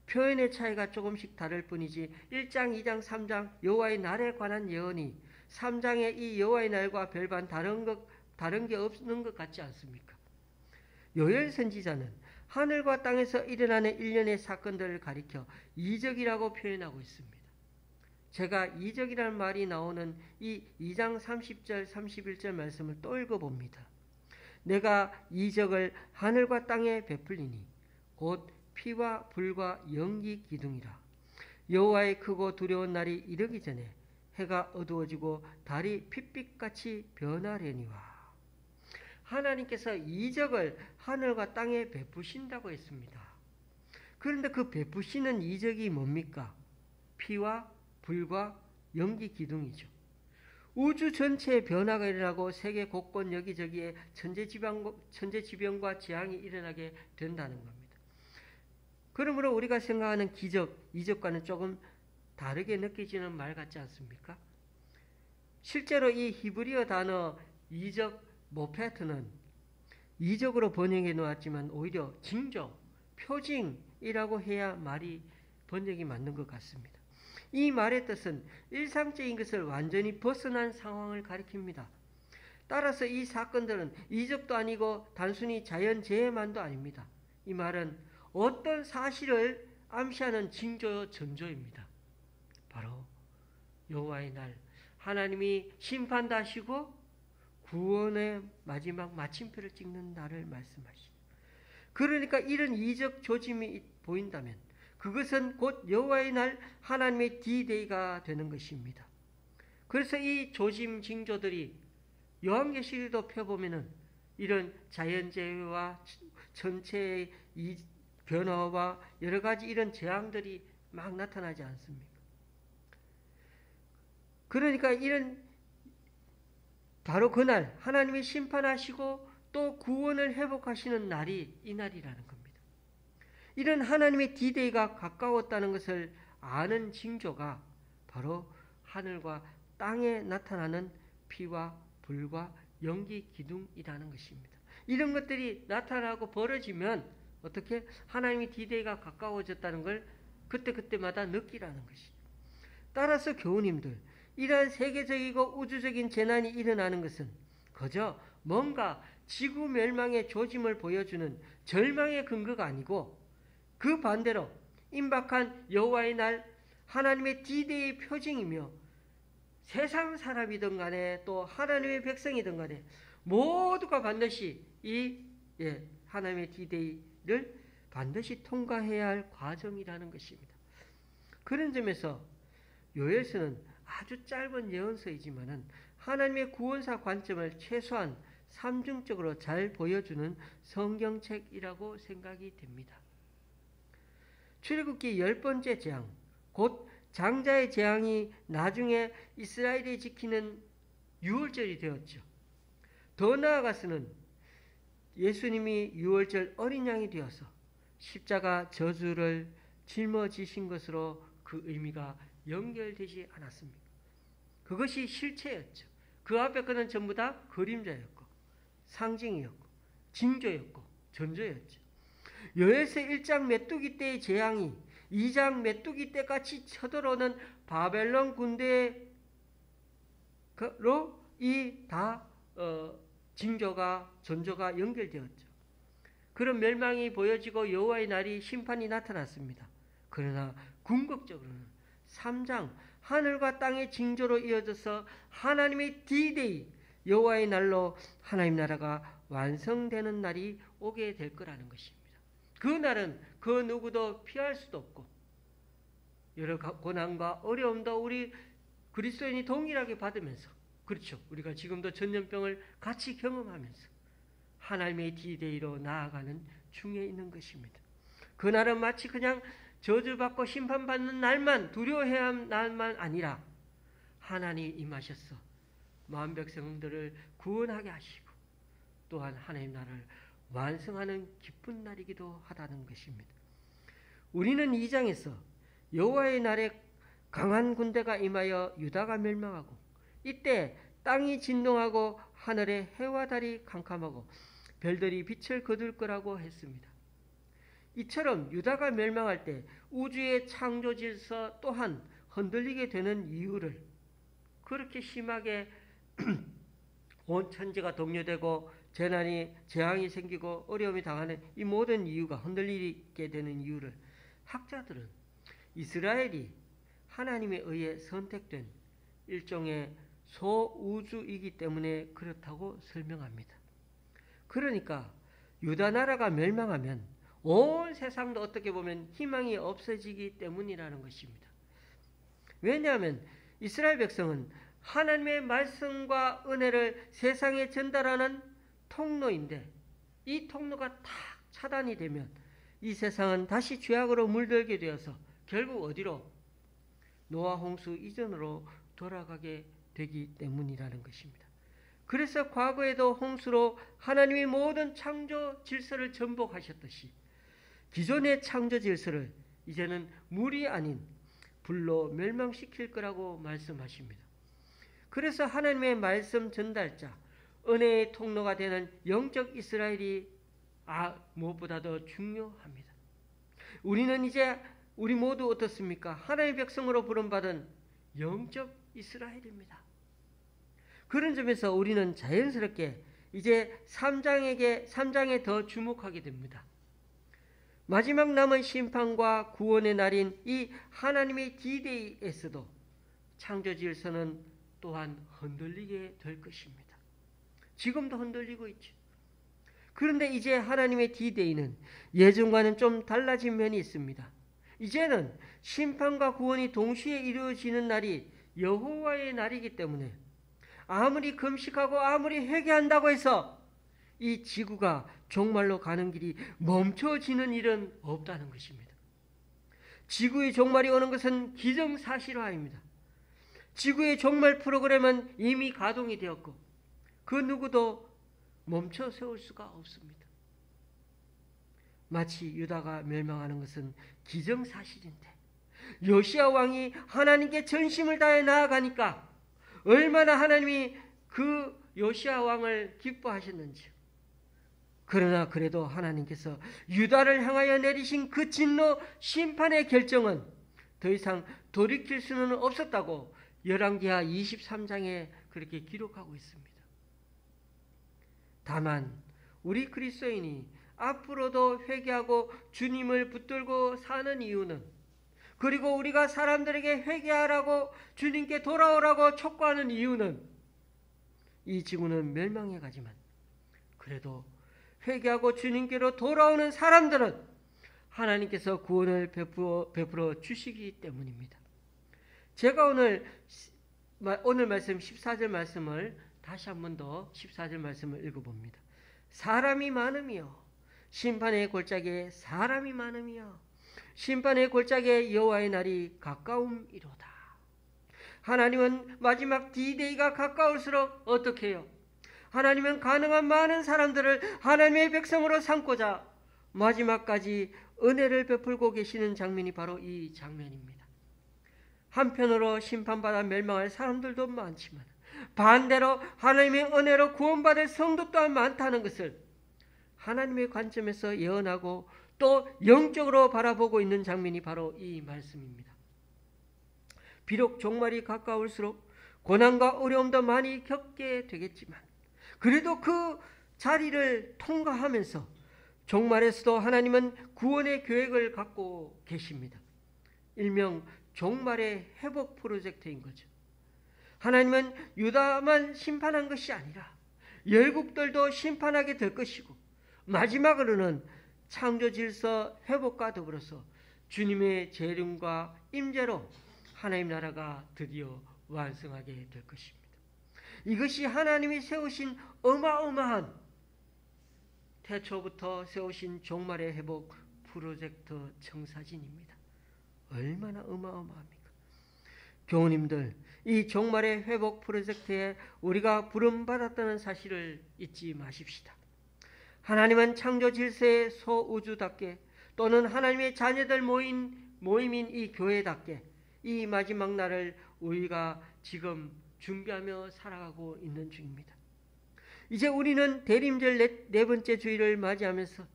표현의 차이가 조금씩 다를 뿐이지 1장, 2장, 3장 여호와의 날에 관한 예언이 3장의 이 여호와의 날과 별반 다른 게 없는 것 같지 않습니까? 요엘 선지자는 하늘과 땅에서 일어나는 일련의 사건들을 가리켜 이적이라고 표현하고 있습니다. 제가 이적이라는 말이 나오는 이 2장 30절 31절 말씀을 또 읽어봅니다. 내가 이적을 하늘과 땅에 베풀리니 곧 피와 불과 연기 기둥이라. 여호와의 크고 두려운 날이 이르기 전에 해가 어두워지고 달이 핏빛같이 변하려니와. 하나님께서 이적을 하늘과 땅에 베푸신다고 했습니다. 그런데 그 베푸시는 이적이 뭡니까? 피와 불과 연기 기둥이죠. 우주 전체의 변화가 일어나고 세계 곳곳 여기저기에 천재지변과 재앙이 일어나게 된다는 겁니다. 그러므로 우리가 생각하는 기적, 이적과는 조금 다르게 느껴지는 말 같지 않습니까? 실제로 이 히브리어 단어 이적, 모페트는 이적으로 번역해 놓았지만 오히려 징조, 표징이라고 해야 말이 번역이 맞는 것 같습니다. 이 말의 뜻은 일상적인 것을 완전히 벗어난 상황을 가리킵니다. 따라서 이 사건들은 이적도 아니고 단순히 자연재해만도 아닙니다. 이 말은 어떤 사실을 암시하는 징조 전조입니다. 바로 여호와의 날, 하나님이 심판하시고 구원의 마지막 마침표를 찍는 날을 말씀하시죠. 그러니까 이런 이적 조짐이 보인다면 그것은 곧 여호와의 날, 하나님의 D-Day가 되는 것입니다. 그래서 이 조짐 징조들이 요한계시록도 펴보면은 이런 자연재해와 전체의 이 변화와 여러 가지 이런 재앙들이 막 나타나지 않습니까? 그러니까 이런 바로 그날 하나님이 심판하시고 또 구원을 회복하시는 날이 이 날이라는 겁니다. 이런 하나님의 D-Day가 가까웠다는 것을 아는 징조가 바로 하늘과 땅에 나타나는 피와 불과 연기 기둥이라는 것입니다. 이런 것들이 나타나고 벌어지면 어떻게 하나님의 D-Day가 가까워졌다는 걸 그때그때마다 느끼라는 것이죠. 따라서 교우님들, 이러한 세계적이고 우주적인 재난이 일어나는 것은 그저 뭔가 지구 멸망의 조짐을 보여주는 절망의 근거가 아니고 그 반대로 임박한 여호와의 날, 하나님의 D-Day의 표징이며 세상 사람이든 간에 또 하나님의 백성이든 간에 모두가 반드시 이 하나님의 D-Day를 반드시 통과해야 할 과정이라는 것입니다. 그런 점에서 요엘서는 아주 짧은 예언서이지만은 하나님의 구원사 관점을 최소한 삼중적으로 잘 보여주는 성경책이라고 생각이 됩니다. 출애굽기 10번째 재앙, 곧 장자의 재앙이 나중에 이스라엘이 지키는 유월절이 되었죠. 더 나아가서는 예수님이 유월절 어린 양이 되어서 십자가 저주를 짊어지신 것으로 그 의미가 연결되지 않았습니다. 그것이 실체였죠. 그 앞에 거는 전부 다 그림자였고 상징이었고 징조였고 전조였죠. 요엘서 1장 메뚜기 때의 재앙이 2장 메뚜기 때같이 쳐들어오는 바벨론 군대로 이 다 징조가 전조가 연결되었죠. 그런 멸망이 보여지고 여호와의 날이 심판이 나타났습니다. 그러나 궁극적으로는 3장 하늘과 땅의 징조로 이어져서 하나님의 D-Day 여호와의 날로 하나님 나라가 완성되는 날이 오게 될 거라는 것입니다. 그 날은 그 누구도 피할 수도 없고 여러 고난과 어려움도 우리 그리스도인이 동일하게 받으면서 그렇죠. 우리가 지금도 전염병을 같이 경험하면서 하나님의 D-Day로 나아가는 중에 있는 것입니다. 그날은 마치 그냥 저주받고 심판받는 날만 두려워해야 할 날만 아니라 하나님이 임하셔서 마음 백성들을 구원하게 하시고 또한 하나님 나라를 완성하는 기쁜 날이기도 하다는 것입니다. 우리는 이 장에서 여호와의 날에 강한 군대가 임하여 유다가 멸망하고 이때 땅이 진동하고 하늘에 해와 달이 캄캄하고 별들이 빛을 거둘 거라고 했습니다. 이처럼 유다가 멸망할 때 우주의 창조 질서 또한 흔들리게 되는 이유를 그렇게 심하게 온 천지가 동요되고 재앙이 생기고 어려움이 당하는 이 모든 이유가 흔들리게 되는 이유를 학자들은 이스라엘이 하나님에 의해 선택된 일종의 소우주이기 때문에 그렇다고 설명합니다. 그러니까 유다 나라가 멸망하면 온 세상도 어떻게 보면 희망이 없어지기 때문이라는 것입니다. 왜냐하면 이스라엘 백성은 하나님의 말씀과 은혜를 세상에 전달하는 통로인데 이 통로가 탁 차단이 되면 이 세상은 다시 죄악으로 물들게 되어서 결국 어디로? 노아 홍수 이전으로 돌아가게 되기 때문이라는 것입니다. 그래서 과거에도 홍수로 하나님이 모든 창조 질서를 전복하셨듯이 기존의 창조 질서를 이제는 물이 아닌 불로 멸망시킬 거라고 말씀하십니다. 그래서 하나님의 말씀 전달자, 은혜의 통로가 되는 영적 이스라엘이 무엇보다도 중요합니다. 우리는 이제 우리 모두 어떻습니까? 하나님의 백성으로 부름받은 영적 이스라엘입니다. 그런 점에서 우리는 자연스럽게 이제 3장에 더 주목하게 됩니다. 마지막 남은 심판과 구원의 날인 이 하나님의 디데이에서도 창조 질서는 또한 흔들리게 될 것입니다. 지금도 흔들리고 있죠. 그런데 이제 하나님의 디데이는 예전과는 좀 달라진 면이 있습니다. 이제는 심판과 구원이 동시에 이루어지는 날이 여호와의 날이기 때문에 아무리 금식하고 아무리 회개한다고 해서 이 지구가 종말로 가는 길이 멈춰지는 일은 없다는 것입니다. 지구의 종말이 오는 것은 기정사실화입니다. 지구의 종말 프로그램은 이미 가동이 되었고 그 누구도 멈춰 세울 수가 없습니다. 마치 유다가 멸망하는 것은 기정사실인데 요시야 왕이 하나님께 전심을 다해 나아가니까 얼마나 하나님이 그 요시야 왕을 기뻐하셨는지요. 그러나 그래도 하나님께서 유다를 향하여 내리신 그 진노 심판의 결정은 더 이상 돌이킬 수는 없었다고 열왕기하 23장에 그렇게 기록하고 있습니다. 다만 우리 그리스도인이 앞으로도 회개하고 주님을 붙들고 사는 이유는, 그리고 우리가 사람들에게 회개하라고 주님께 돌아오라고 촉구하는 이유는, 이 지구는 멸망해 가지만 그래도 회개하고 주님께로 돌아오는 사람들은 하나님께서 구원을 베풀어 주시기 때문입니다. 제가 오늘 말씀 14절 말씀을 다시 한 번 더 14절 말씀을 읽어봅니다. 사람이 많으며 심판의 골짜기에 사람이 많으며 심판의 골짜기에 여호와의 날이 가까움이로다. 하나님은 마지막 디데이가 가까울수록 어떻게 해요? 하나님은 가능한 많은 사람들을 하나님의 백성으로 삼고자 마지막까지 은혜를 베풀고 계시는 장면이 바로 이 장면입니다. 한편으로 심판받아 멸망할 사람들도 많지만 반대로 하나님의 은혜로 구원받을 성도 또한 많다는 것을 하나님의 관점에서 예언하고 또 영적으로 바라보고 있는 장면이 바로 이 말씀입니다. 비록 종말이 가까울수록 고난과 어려움도 많이 겪게 되겠지만 그래도 그 자리를 통과하면서 종말에서도 하나님은 구원의 계획을 갖고 계십니다. 일명 종말의 회복 프로젝트인 거죠. 하나님은 유다만 심판한 것이 아니라 열국들도 심판하게 될 것이고 마지막으로는 창조 질서 회복과 더불어서 주님의 재림과 임재로 하나님 나라가 드디어 완성하게 될 것입니다. 이것이 하나님이 세우신 어마어마한 태초부터 세우신 종말의 회복 프로젝트 청사진입니다. 얼마나 어마어마합니까? 교우님들, 이 종말의 회복 프로젝트에 우리가 부름받았다는 사실을 잊지 마십시다. 하나님은 창조 질서의 소우주답게 또는 하나님의 자녀들 모임인 이 교회답게 이 마지막 날을 우리가 지금 준비하며 살아가고 있는 중입니다. 이제 우리는 대림절 네 번째 주일을 맞이하면서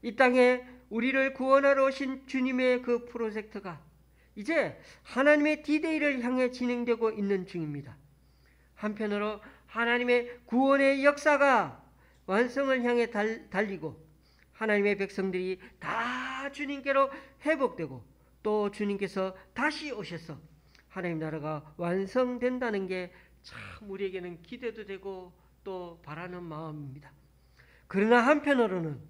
이 땅에 우리를 구원하러 오신 주님의 그 프로젝트가 이제 하나님의 디데이를 향해 진행되고 있는 중입니다. 한편으로 하나님의 구원의 역사가 완성을 향해 달리고 하나님의 백성들이 다 주님께로 회복되고 또 주님께서 다시 오셔서 하나님 나라가 완성된다는 게 참 우리에게는 기대도 되고 또 바라는 마음입니다. 그러나 한편으로는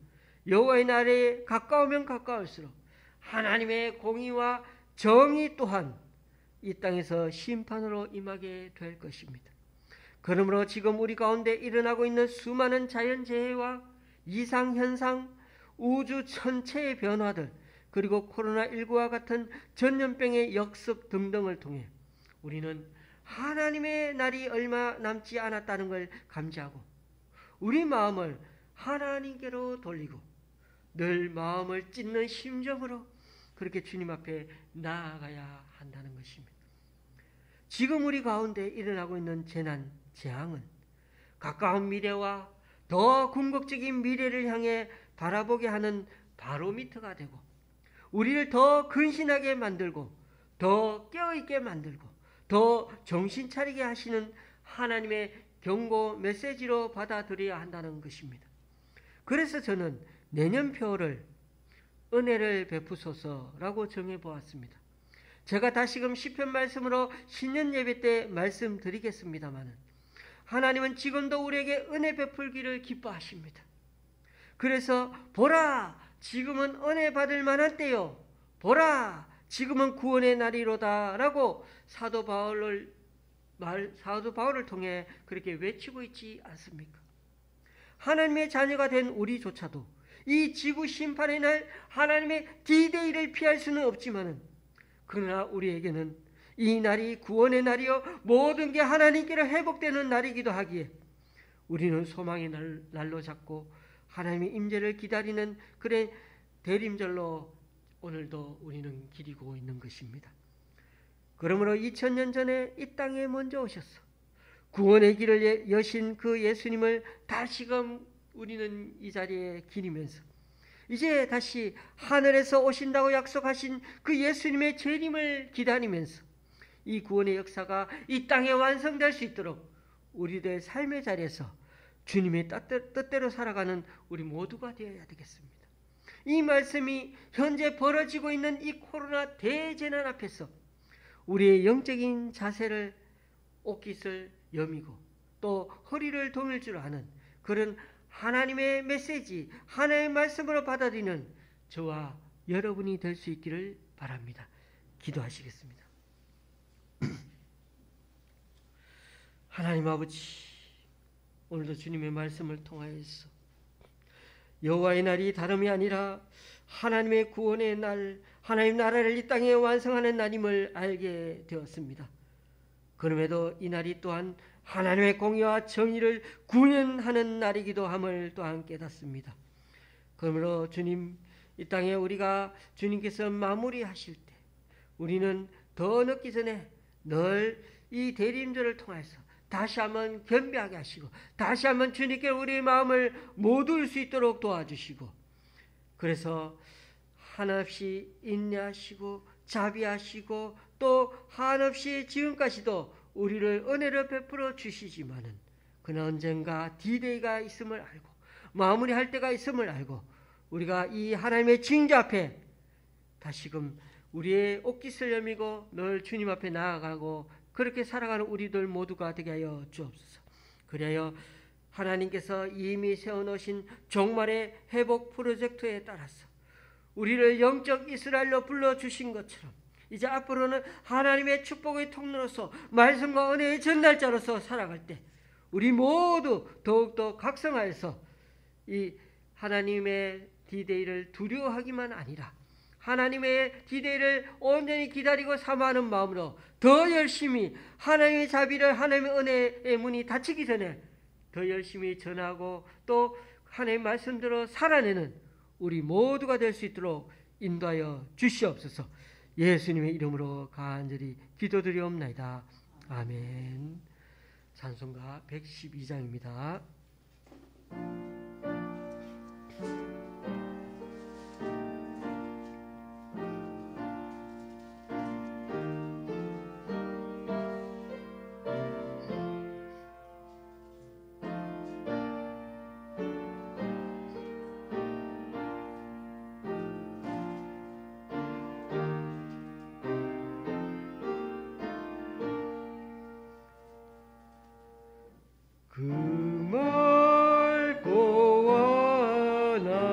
여호와의 날에 가까우면 가까울수록 하나님의 공의와 정의 또한 이 땅에서 심판으로 임하게 될 것입니다. 그러므로 지금 우리 가운데 일어나고 있는 수많은 자연재해와 이상현상, 우주 전체의 변화들, 그리고 코로나19와 같은 전염병의 역습 등등을 통해 우리는 하나님의 날이 얼마 남지 않았다는 걸 감지하고 우리 마음을 하나님께로 돌리고 늘 마음을 찢는 심정으로 그렇게 주님 앞에 나아가야 한다는 것입니다. 지금 우리 가운데 일어나고 있는 재난, 재앙은 가까운 미래와 더 궁극적인 미래를 향해 바라보게 하는 바로미터가 되고 우리를 더 근신하게 만들고 더 깨어있게 만들고 더 정신 차리게 하시는 하나님의 경고 메시지로 받아들여야 한다는 것입니다. 그래서 저는 내년표를 은혜를 베푸소서라고 정해보았습니다. 제가 다시금 시편 말씀으로 신년 예배 때 말씀드리겠습니다만 하나님은 지금도 우리에게 은혜 베풀기를 기뻐하십니다. 그래서 보라 지금은 은혜 받을 만한 때요, 보라 지금은 구원의 날이로다 라고 사도 바울을 통해 그렇게 외치고 있지 않습니까? 하나님의 자녀가 된 우리조차도 이 지구 심판의 날 하나님의 디데이를 피할 수는 없지만은 그러나 우리에게는 이 날이 구원의 날이요 모든 게 하나님께로 회복되는 날이기도 하기에 우리는 소망의 날로 잡고 하나님의 임재를 기다리는 그런 대림절로 오늘도 우리는 기리고 있는 것입니다. 그러므로 2000년 전에 이 땅에 먼저 오셔서 구원의 길을 여신 그 예수님을 다시금 우리는 이 자리에 기리면서 이제 다시 하늘에서 오신다고 약속하신 그 예수님의 재림을 기다리면서 이 구원의 역사가 이 땅에 완성될 수 있도록 우리들 삶의 자리에서 주님의 뜻대로 살아가는 우리 모두가 되어야 되겠습니다. 이 말씀이 현재 벌어지고 있는 이 코로나 대재난 앞에서 우리의 영적인 자세를 옷깃을 여미고 또 허리를 동일 줄 아는 그런 하나님의 메시지, 하나님의 말씀으로 받아들이는 저와 여러분이 될 수 있기를 바랍니다. 기도하시겠습니다. 하나님 아버지, 오늘도 주님의 말씀을 통하여서 여호와의 날이 다름이 아니라 하나님의 구원의 날, 하나님 나라를 이 땅에 완성하는 날임을 알게 되었습니다. 그럼에도 이 날이 또한 하나님의 공의와 정의를 구현하는 날이기도 함을 또한 깨닫습니다. 그러므로 주님, 이 땅에 우리가 주님께서 마무리하실 때 우리는 더 늦기 전에 늘 이 대림절을 통해서 다시 한번 겸비하게 하시고 다시 한번 주님께 우리의 마음을 모둘 수 있도록 도와주시고 그래서 한없이 인내하시고 자비하시고 또 한없이 지금까지도 우리를 은혜를 베풀어 주시지만은 그는 언젠가 디데이가 있음을 알고 마무리할 때가 있음을 알고 우리가 이 하나님의 징조 앞에 다시금 우리의 옷깃을 여미고 늘 주님 앞에 나아가고 그렇게 살아가는 우리들 모두가 되게 하여 주옵소서. 그래야 하나님께서 이미 세워놓으신 종말의 회복 프로젝트에 따라서 우리를 영적 이스라엘로 불러주신 것처럼 이제 앞으로는 하나님의 축복의 통로로서 말씀과 은혜의 전달자로서 살아갈 때 우리 모두 더욱더 각성하여서 이 하나님의 디데이를 두려워하기만 아니라 하나님의 디데이를 온전히 기다리고 사모하는 마음으로 더 열심히 하나님의 자비를 하나님의 은혜의 문이 닫히기 전에 더 열심히 전하고 또 하나님의 말씀대로 살아내는 우리 모두가 될 수 있도록 인도하여 주시옵소서. 예수님의 이름으로 간절히 기도드리옵나이다. 아멘. 찬송가 112장입니다. 그 맑고 환한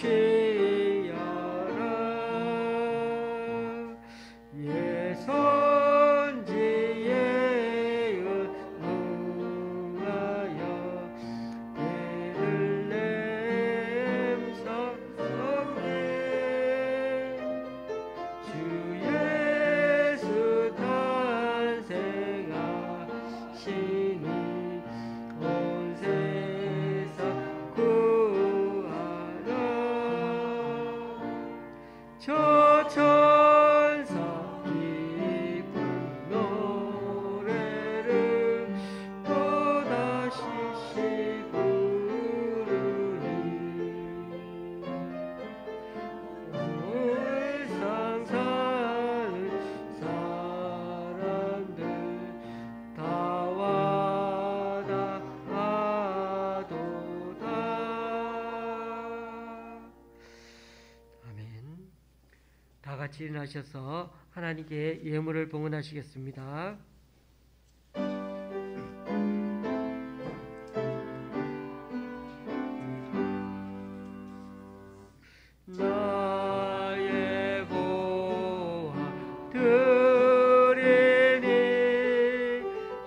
쉬어라. 예 선지의 응하여 베들레헴 성에 주 예수 탄생하시니 온 세상 구하라. 저 천사 기쁜 노래를 또다시 부르니 울상 사는 사람들 다 와다 하도다. 아멘. 다 같이 일어나셔서 하나님께 예물을 봉헌하시겠습니다. 나의 보아 드리니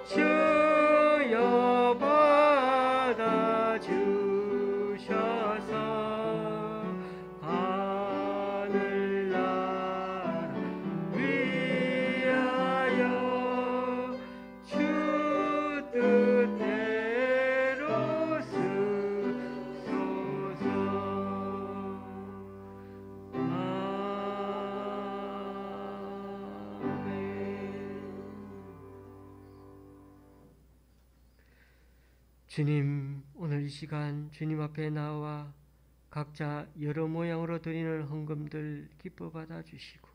주여 받아주셔서 하늘나라 위하여 주 뜻대로 쓰소서. 주님, 오늘 이 시간 주님 앞에 나와 각자 여러 모양으로 드리는 헌금들 기뻐 받아주시고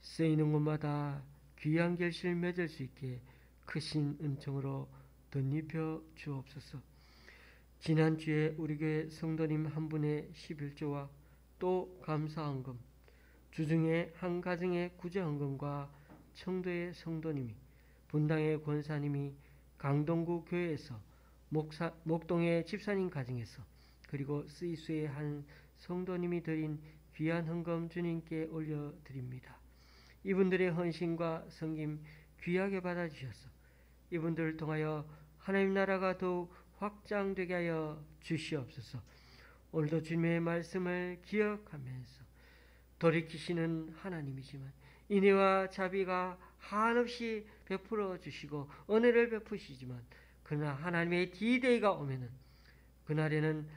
쓰이는 곳마다 귀한 결실 맺을 수 있게 크신 은총으로 덧입혀 주옵소서. 지난주에 우리 교회 성도님 한 분의 11조와 또 감사헌금, 주중에 한 가정의 구제헌금과 청도의 성도님이, 분당의 권사님이, 강동구 교회에서, 목동의 집사님 가정에서, 그리고 스위스의 한 성도님이 드린 귀한 헌금 주님께 올려드립니다. 이분들의 헌신과 섬김 귀하게 받아주셔서 이분들을 통하여 하나님 나라가 더욱 확장되게 하여 주시옵소서. 오늘도 주님의 말씀을 기억하면서 돌이키시는 하나님이지만 인애와 자비가 한없이 베풀어 주시고 은혜를 베푸시지만 그러나 하나님의 디데이가 오면은 그날에는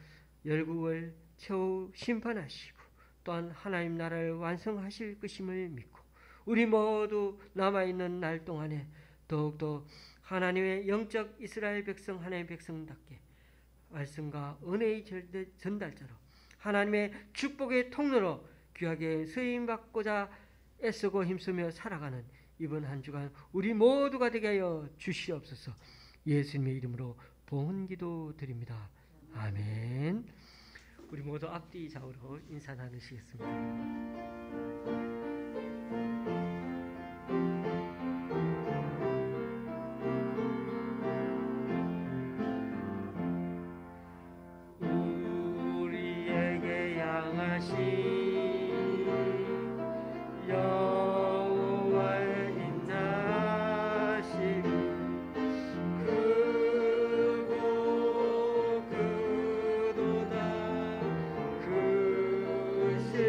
열국을 최후 심판하시고 또한 하나님 나라를 완성하실 것임을 믿고 우리 모두 남아있는 날 동안에 더욱더 하나님의 영적 이스라엘 백성 하나님의 백성답게 말씀과 은혜의 전달자로 하나님의 축복의 통로로 귀하게 쓰임받고자 애쓰고 힘쓰며 살아가는 이번 한 주간 우리 모두가 되게 하여 주시옵소서. 예수님의 이름으로 봉헌기도 드립니다. 아멘. 우리 모두 앞뒤 좌우로 인사 나누시겠습니다. 우리에게 향하신 여호와의 인자심이 크고 크도다 크시도다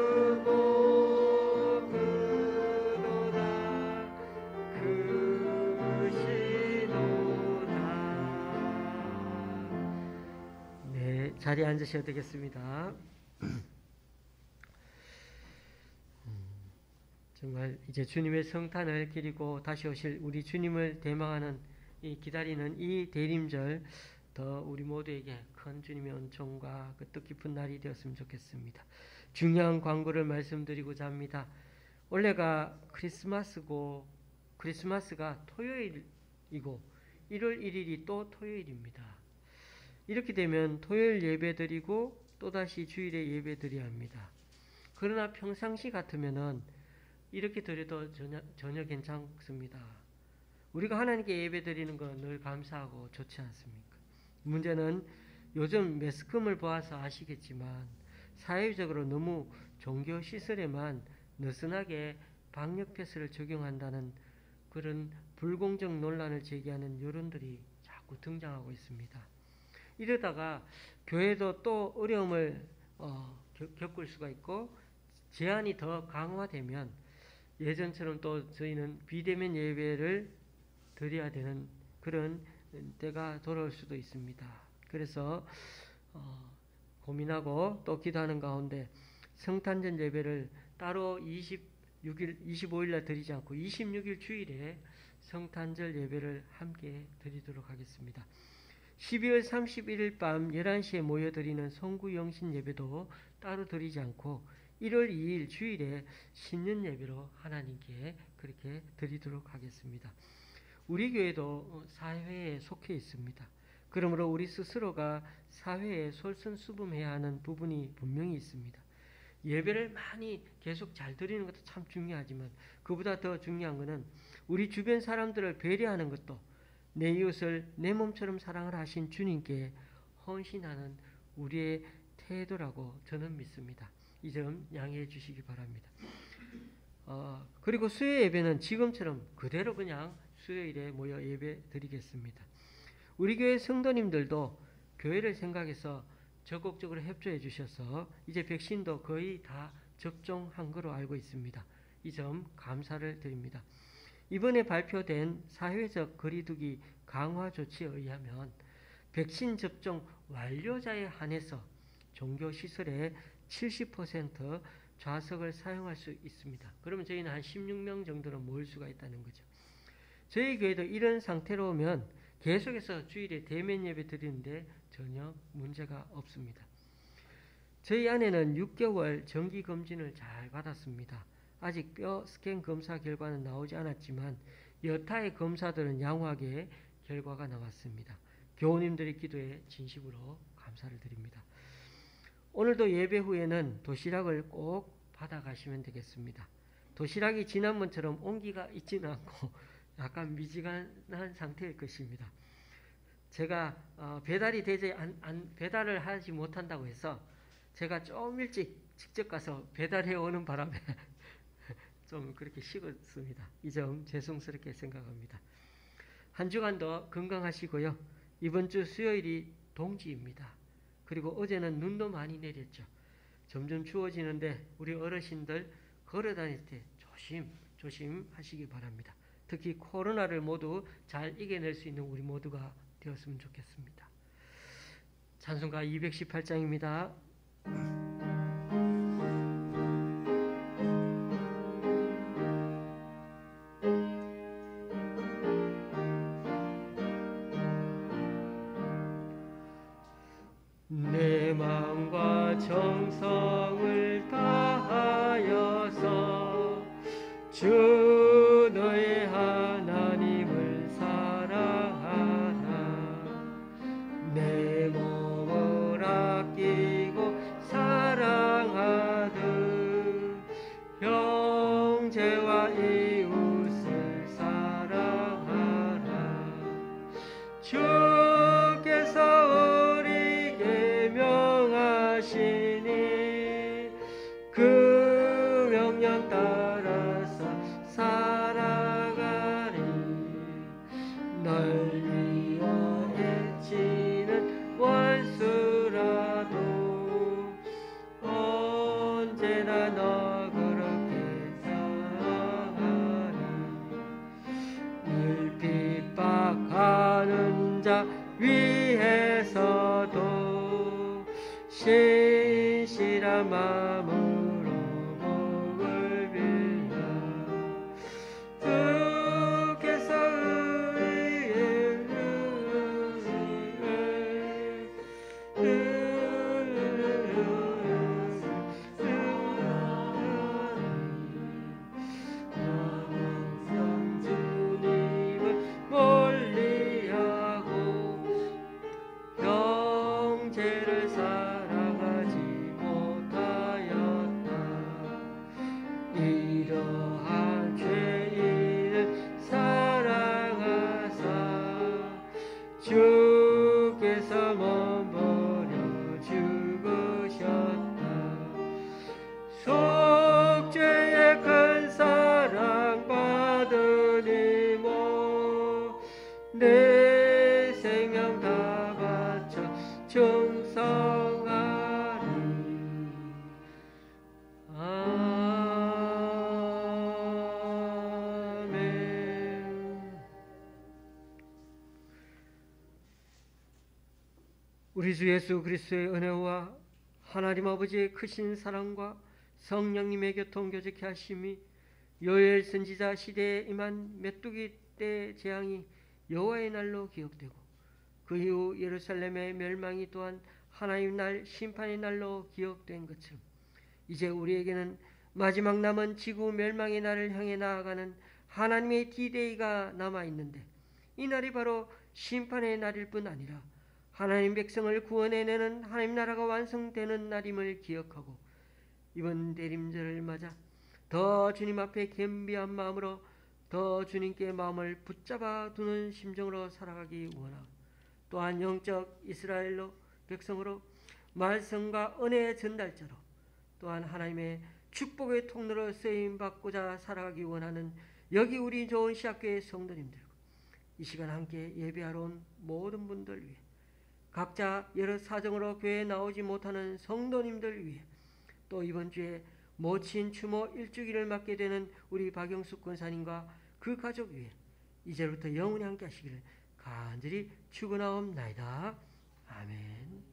크고 크도다 크시도다. 네, 자리에 앉으셔도 되겠습니다. 정말 이제 주님의 성탄을 기리고 다시 오실 우리 주님을 대망하는 기다리는 이 대림절 더 우리 모두에게 큰 주님의 은총과 그 뜻깊은 날이 되었으면 좋겠습니다. 중요한 광고를 말씀드리고자 합니다. 원래가 크리스마스고 크리스마스가 토요일이고 1월 1일이 또 토요일입니다. 이렇게 되면 토요일 예배 드리고 또다시 주일에 예배 드려야 합니다. 그러나 평상시 같으면은 이렇게 드려도 전혀 괜찮습니다. 우리가 하나님께 예배 드리는 건 늘 감사하고 좋지 않습니까? 문제는 요즘 매스컴을 보아서 아시겠지만 사회적으로 너무 종교 시설에만 느슨하게 방역 패스를 적용한다는 그런 불공정 논란을 제기하는 여론들이 자꾸 등장하고 있습니다. 이러다가 교회도 또 어려움을 겪을 수가 있고 제한이 더 강화되면 예전처럼 또 저희는 비대면 예배를 드려야 되는 그런 때가 돌아올 수도 있습니다. 그래서 고민하고 또 기도하는 가운데 성탄절 예배를 따로 25일 날 드리지 않고 26일 주일에 성탄절 예배를 함께 드리도록 하겠습니다. 12월 31일 밤 11시에 모여드리는 성구영신 예배도 따로 드리지 않고 1월 2일 주일에 신년 예배로 하나님께 그렇게 드리도록 하겠습니다. 우리 교회도 사회에 속해 있습니다. 그러므로 우리 스스로가 사회에 솔선수범해야 하는 부분이 분명히 있습니다. 예배를 많이 계속 잘 드리는 것도 참 중요하지만 그보다 더 중요한 것은 우리 주변 사람들을 배려하는 것도 내 이웃을 내 몸처럼 사랑을 하신 주님께 헌신하는 우리의 태도라고 저는 믿습니다. 이 점 양해해 주시기 바랍니다. 그리고 수요 예배는 지금처럼 그대로 그냥 수요일에 모여 예배 드리겠습니다. 우리 교회 성도님들도 교회를 생각해서 적극적으로 협조해 주셔서 이제 백신도 거의 다 접종한 거로 알고 있습니다. 이 점 감사를 드립니다. 이번에 발표된 사회적 거리두기 강화 조치에 의하면 백신 접종 완료자에 한해서 종교시설에 70% 좌석을 사용할 수 있습니다. 그러면 저희는 한 16명 정도는 모일 수가 있다는 거죠. 저희 교회도 이런 상태로면 계속해서 주일에 대면 예배 드리는데 전혀 문제가 없습니다. 저희 아내는 6개월 정기검진을 잘 받았습니다. 아직 뼈 스캔 검사 결과는 나오지 않았지만 여타의 검사들은 양호하게 결과가 나왔습니다. 교우님들의 기도에 진심으로 감사를 드립니다. 오늘도 예배 후에는 도시락을 꼭 받아가시면 되겠습니다. 도시락이 지난번처럼 온기가 있지는 않고 약간 미지근한 상태일 것입니다. 제가 배달이 되지 배달을 하지 못한다고 해서 제가 좀 일찍 직접 가서 배달해 오는 바람에 좀 그렇게 식었습니다. 이 점 죄송스럽게 생각합니다. 한 주간도 건강하시고요. 이번 주 수요일이 동지입니다. 그리고 어제는 눈도 많이 내렸죠. 점점 추워지는데 우리 어르신들 걸어 다닐 때 조심하시기 바랍니다. 특히 코로나를 모두 잘 이겨낼 수 있는 우리 모두가 되었으면 좋겠습니다. 찬송가 218장입니다. 내 마음과 정성을 다하여서 주 너의 하나님을 사랑하라. 내 몸을 아끼고 사랑하듯 형제와 이웃을 사랑하라. 주께서 우리에게 명하시니 그 명령 따라서 살아가리. 널 위하여 애치는 원수라도 언제나 너 그렇게 사랑하리. 늘 핍박하는 자 위해서도 신실한 마음으로 복을 빌라. 주께서 주님을 멀리하고 형제를 사랑하지 못하여 주께서 몸버려 죽으셨다. 속죄의 큰 사랑 받으니모 내 생명 다 바쳐 충성하리. 아멘. 우리 주 예수 그리스도의 은혜와 하나님 아버지의 크신 사랑과 성령님의 교통 교제케 하심이 요엘 선지자 시대에 임한 메뚜기 때 재앙이 여호와의 날로 기억되고 그 이후 예루살렘의 멸망이 또한 하나님 날 심판의 날로 기억된 것처럼 이제 우리에게는 마지막 남은 지구 멸망의 날을 향해 나아가는 하나님의 디데이가 남아있는데 이 날이 바로 심판의 날일 뿐 아니라 하나님 백성을 구원해내는 하나님 나라가 완성되는 날임을 기억하고 이번 대림절을 맞아 더 주님 앞에 겸비한 마음으로 더 주님께 마음을 붙잡아 두는 심정으로 살아가기 원하고 또한 영적 이스라엘로 백성으로 말씀과 은혜의 전달자로 또한 하나님의 축복의 통로로 쓰임받고자 살아가기 원하는 여기 우리 좋은 시학교의 성도님들과 이 시간 함께 예배하러 온 모든 분들 위해 각자 여러 사정으로 교회에 나오지 못하는 성도님들 위해 또 이번 주에 모친 추모 일주기를 맞게 되는 우리 박영숙 권사님과 그 가족 위해 이제부터 영원히 함께 하시기를 간절히 축원하옵나이다. 아멘.